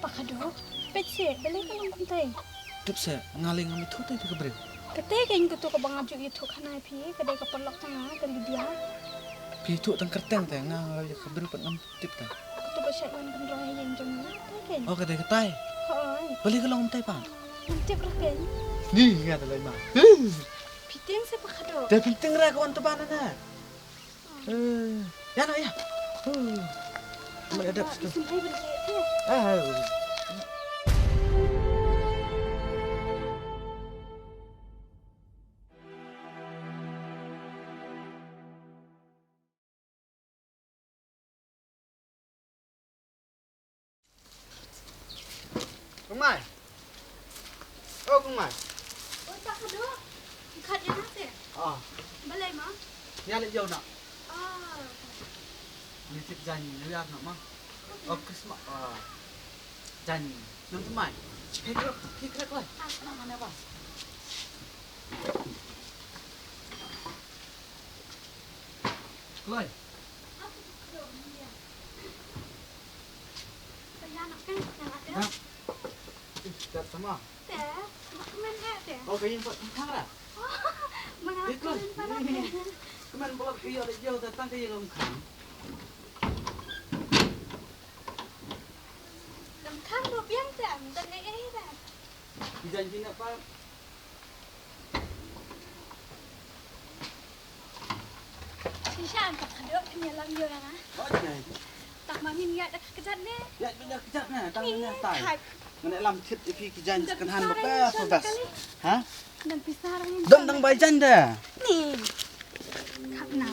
Pakado, petse, balik lang kum te. Tup se ngaling ngam itu teh ke breu. Kate kan kutu ka bangaju itho khana phi, kadai ka pelok tanga kan Lydia. Pi tu tang kerteng teh nga ke breu pat ngam tip teh. Kutu ba syat wan kan roh yang jong na. Kan. Oh kadai ketai. Hai, Balik long teh pa. tip ra kan. Ni nga dalai ma. Piteng se pakado. Dah penting ra kawan tu bana na. Ya nak ya. Mai ada situ. Sungai balik te. Kumai. Oh kumai. Oh pakado. Khat yang te. Ah, Balai ma. ya le jauh nak. Ah. Ni tip janji liar nak mah. Oh Krisma. Ah. Janji. Nang kumai. Kek lah. Nak mana apa? Kloi. Kaya nak kan yang ada. Nak. Dah sama. Te, nak kemen te. Oh kayaknya buat tang dah. Mengalah Kloi. kemen pada te. Kemarin bolak kaya le jauh datang kaya lam kan. Đầm khăn đồ biếng giảm tận ấy ấy ra. Janji nak apa? Thì sao tak ada punya lang yo na. Oh jangan. Tak mamin ya dak kejat ne. Ya benar kejap na, tangannya tai. Hai. Ngene lam kit ipi kijan kan han bapa bebas. Ha? Dan pisah orang Dom tang bai janda. ni. Kak na.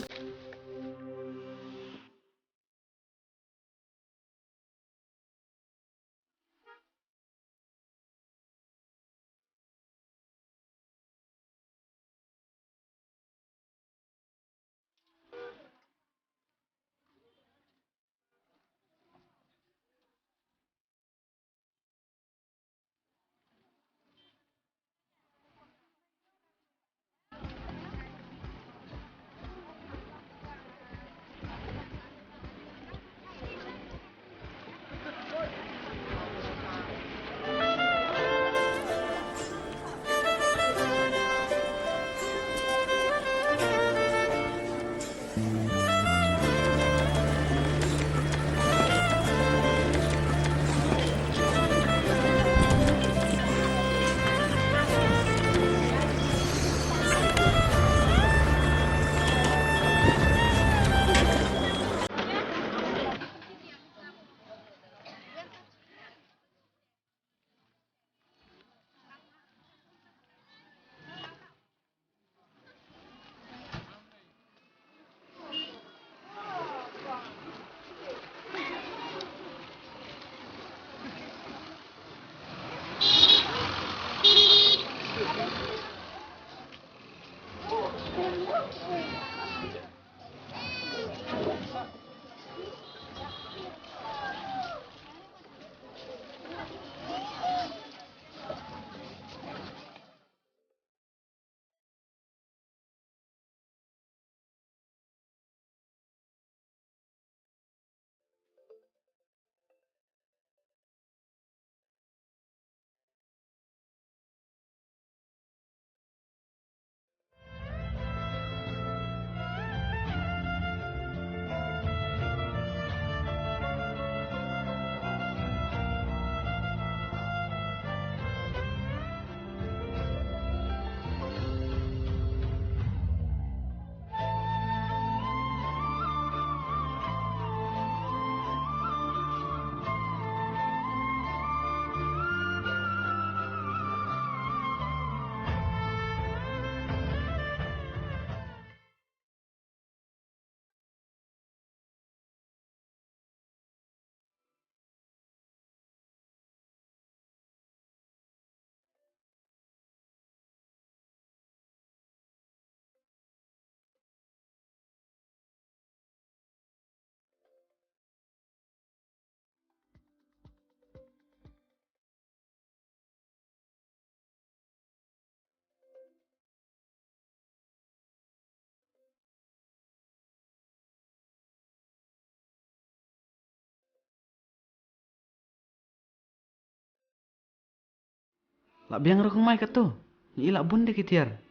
Lak biang ro kong mai ka tu. Ni lak bun de kitiar.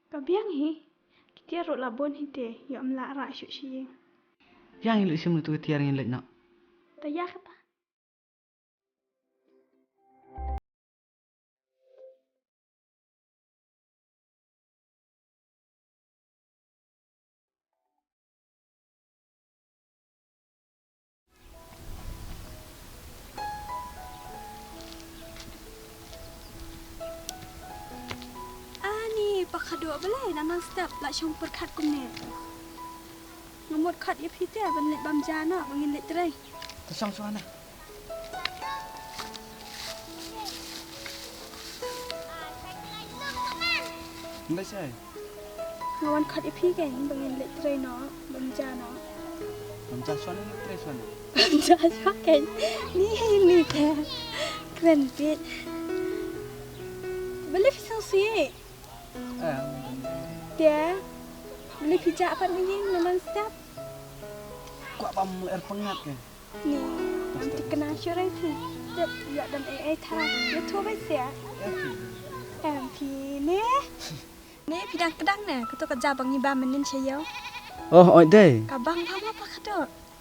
Kabiang hi. Kita rot labon hi te. Yo am la ra syuk shi. Yang ilu sim tu kitiar ngin lek nak. Taya kata. Ani pakado balai namang step la syong perkat kumne. Ngamut khat ye pite ban lek bam jana bangin lek trai. Tasang suana. Nggak sih. Ngawan khat ye pi geng bangin lek trai no bam jana. Namca suana ni tres suana. Bam jana ken. Ni te. Keren bit. Balai pisang suye. Dia beli pijak apa ni namang step. Kuat pam air pengat ke. Ni nanti kena syurai pi. Dep ya dan thai. Ya tu bai sia. MP ni. Ni pidang kedang ne. Ketu kerja bang iba menin sayo. Oh, oi deh. Kabang apa apa kado.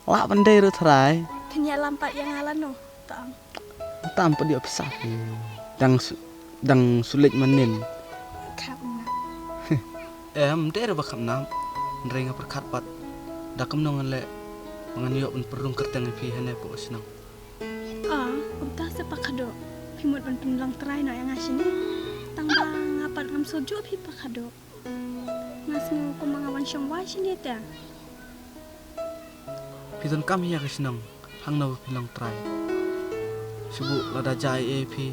Lak pandai ro trai. Kenya lampat yang alan no. Tang. Tampa dia pisah. Dang sulit menin. Karena Mder bakam nam. Nrenga perkat pat. Dakam nong le. Manganyok un perung kerteng pi hane po senang. Umta sepak kado. Pimut ban pinlang terai no yang asin ni. Tang bang ngapat ngam soju pi pakado. Ngasmu ko mangawan syong wa sini ta. Piton kami ya kesenang. Hang naw pilang try. Subu lada jai pi.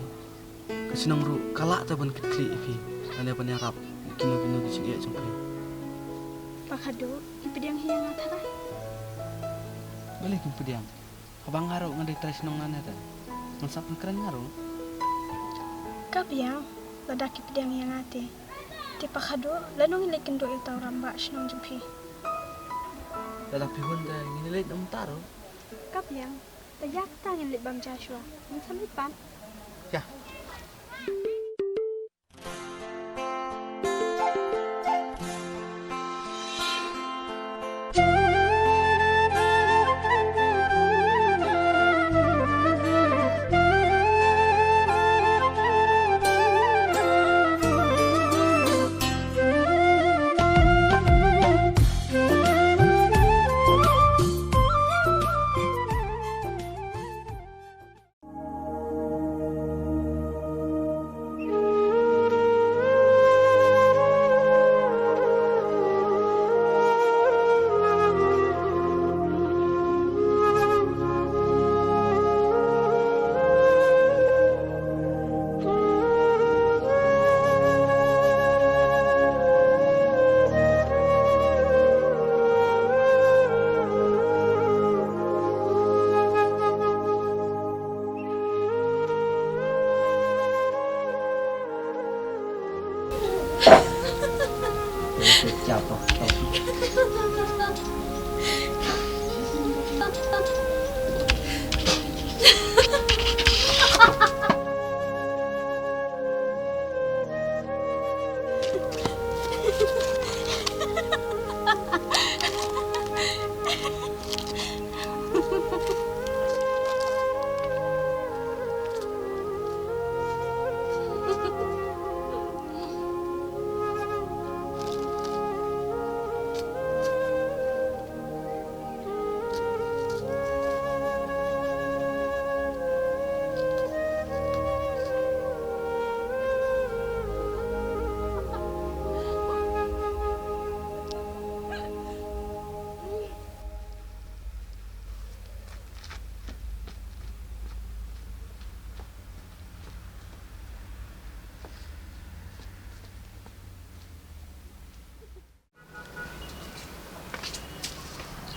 Kesenang ru kalak ta ban klikli pi. Ane panyarap. Kino kicik ya jengkri. Pakado ipediang hiang atarai. Boleh kin pediang. Abang ngaro ngadai try senang ngane ta. Ngasap keren ngaro. Kapiang ladaki pediang yang ate. Ti pakado lanong ilekin do itaw ramba sinong jumpi. Dalam pihun dah ngini leit nam taro. Kapiang tayak tangin lit bam Joshua. Mun samipan. Ya.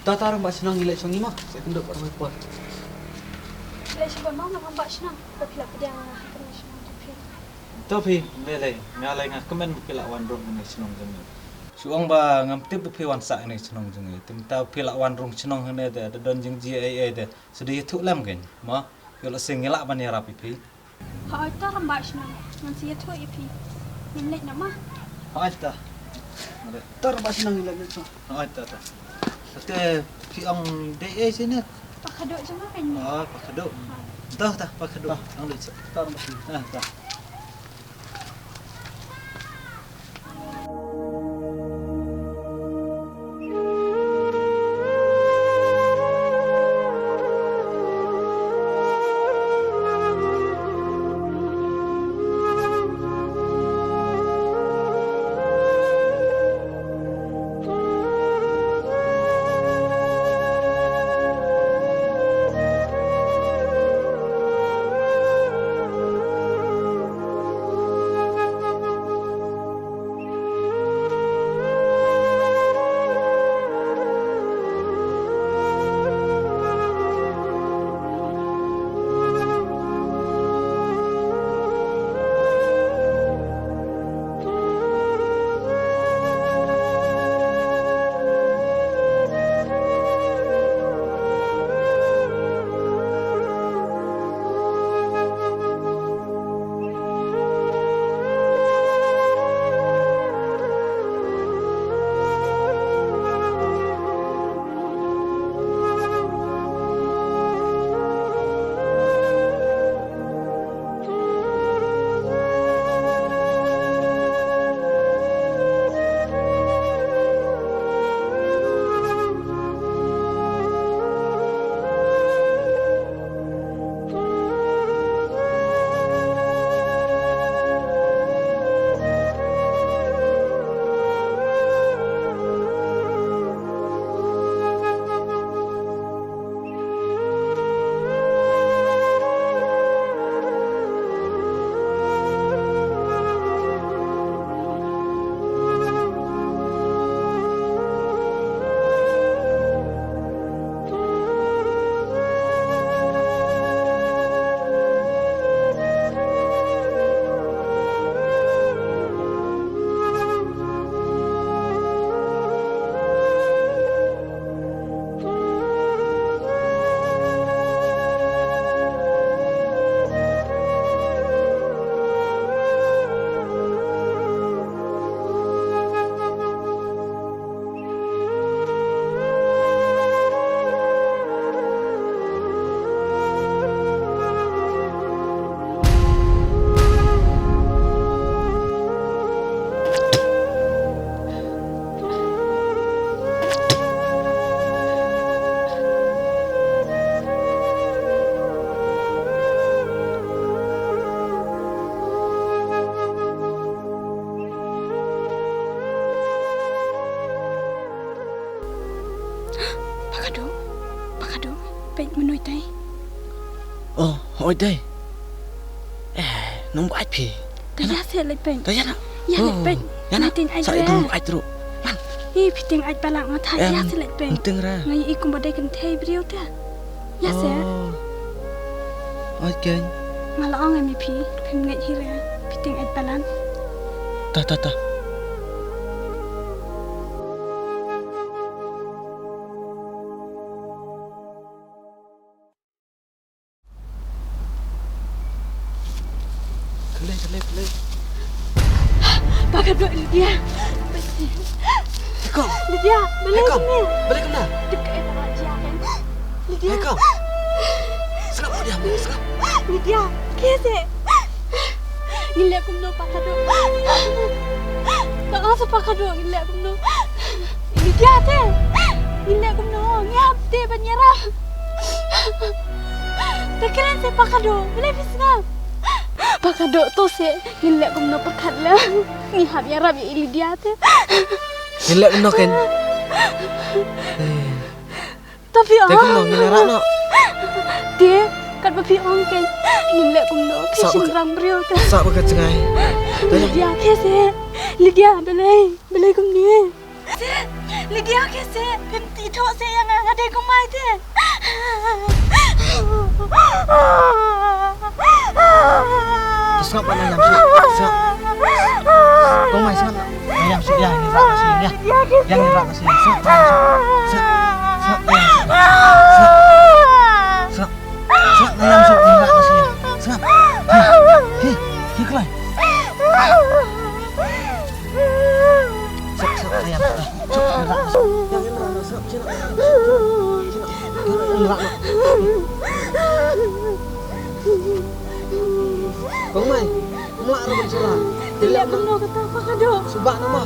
Tatar mbak senang nilai songi mah. Saya tunduk pada report. Lek sebab mau nak mbak senang. Tapi lah pediang kena senang jumpi. Tapi lele ngalai ngah kemen pilak wan rong ni senong jeng. Suang ba ngam tip pi wan sak ni senong jeng. Tim ta pilak wan rong senong hene de don jeng GAA de. Sedih tu lam kan. Ma yo la sing ngelak ban ya rapi pi. Hỏi ta làm bài nào, ngang xia thôi phi, ngâm lệ nắm à. Hỏi ta. Tar ba sinang ilag nito. Hỏi ta. Tapi pi ang DA sini. Pakado cuma kan. Pakado. Ta pakado. Ang lito. Tar ba sinang. Ta. Baik menurut tay. Oh, hỏi đây. Nông bãi phì. Taya saya lepeng. Taya nak. Ya lepeng. Yana. Natin ay Sa itong bãi teruk. Piting ay palang matay. Ya saya lepeng. Untung ra. Ngay ikum badai kan tay beriau ta. Ya saya. Okay. Malaong ay mi pi. Pim ngai hira. Piting ay palang. Ta. Kelih. Pakai dua Lydia. Kau. Lydia, balik ni. Balik ke mana? Dekat raja kan. Lydia. Kau. Serap dia, serap. Lydia, कैसे? Gila aku no pakai dua. Tak apa pakai dua gila aku no. Lydia te. Gila aku no. Ngap te banyarah. Tak kira saya pakai dua. Boleh pisang. Pakado to se gila ko no pakadla ni habya rabi Lydia te Gila ko no ken tapi te ko no gila no te kat ba pi ong ken gila ko no kishin rang brio te sa ba ka cngai Lydia kese Lydia belai ko ni Lydia kese pemti tho se yang ngade ko mai te Serap apa ayam sih? Serap. Kau mai serap ayam sih yang ini rak sih ya. Yang ini rak sih. Serap. Serap ayam sih. Serap ayam sih ini rak sih. Serap. Ayam. Yang ini nak sok cina. Kong mai, melak ro bercela. Tidak benar kata apa kado. Subak nama.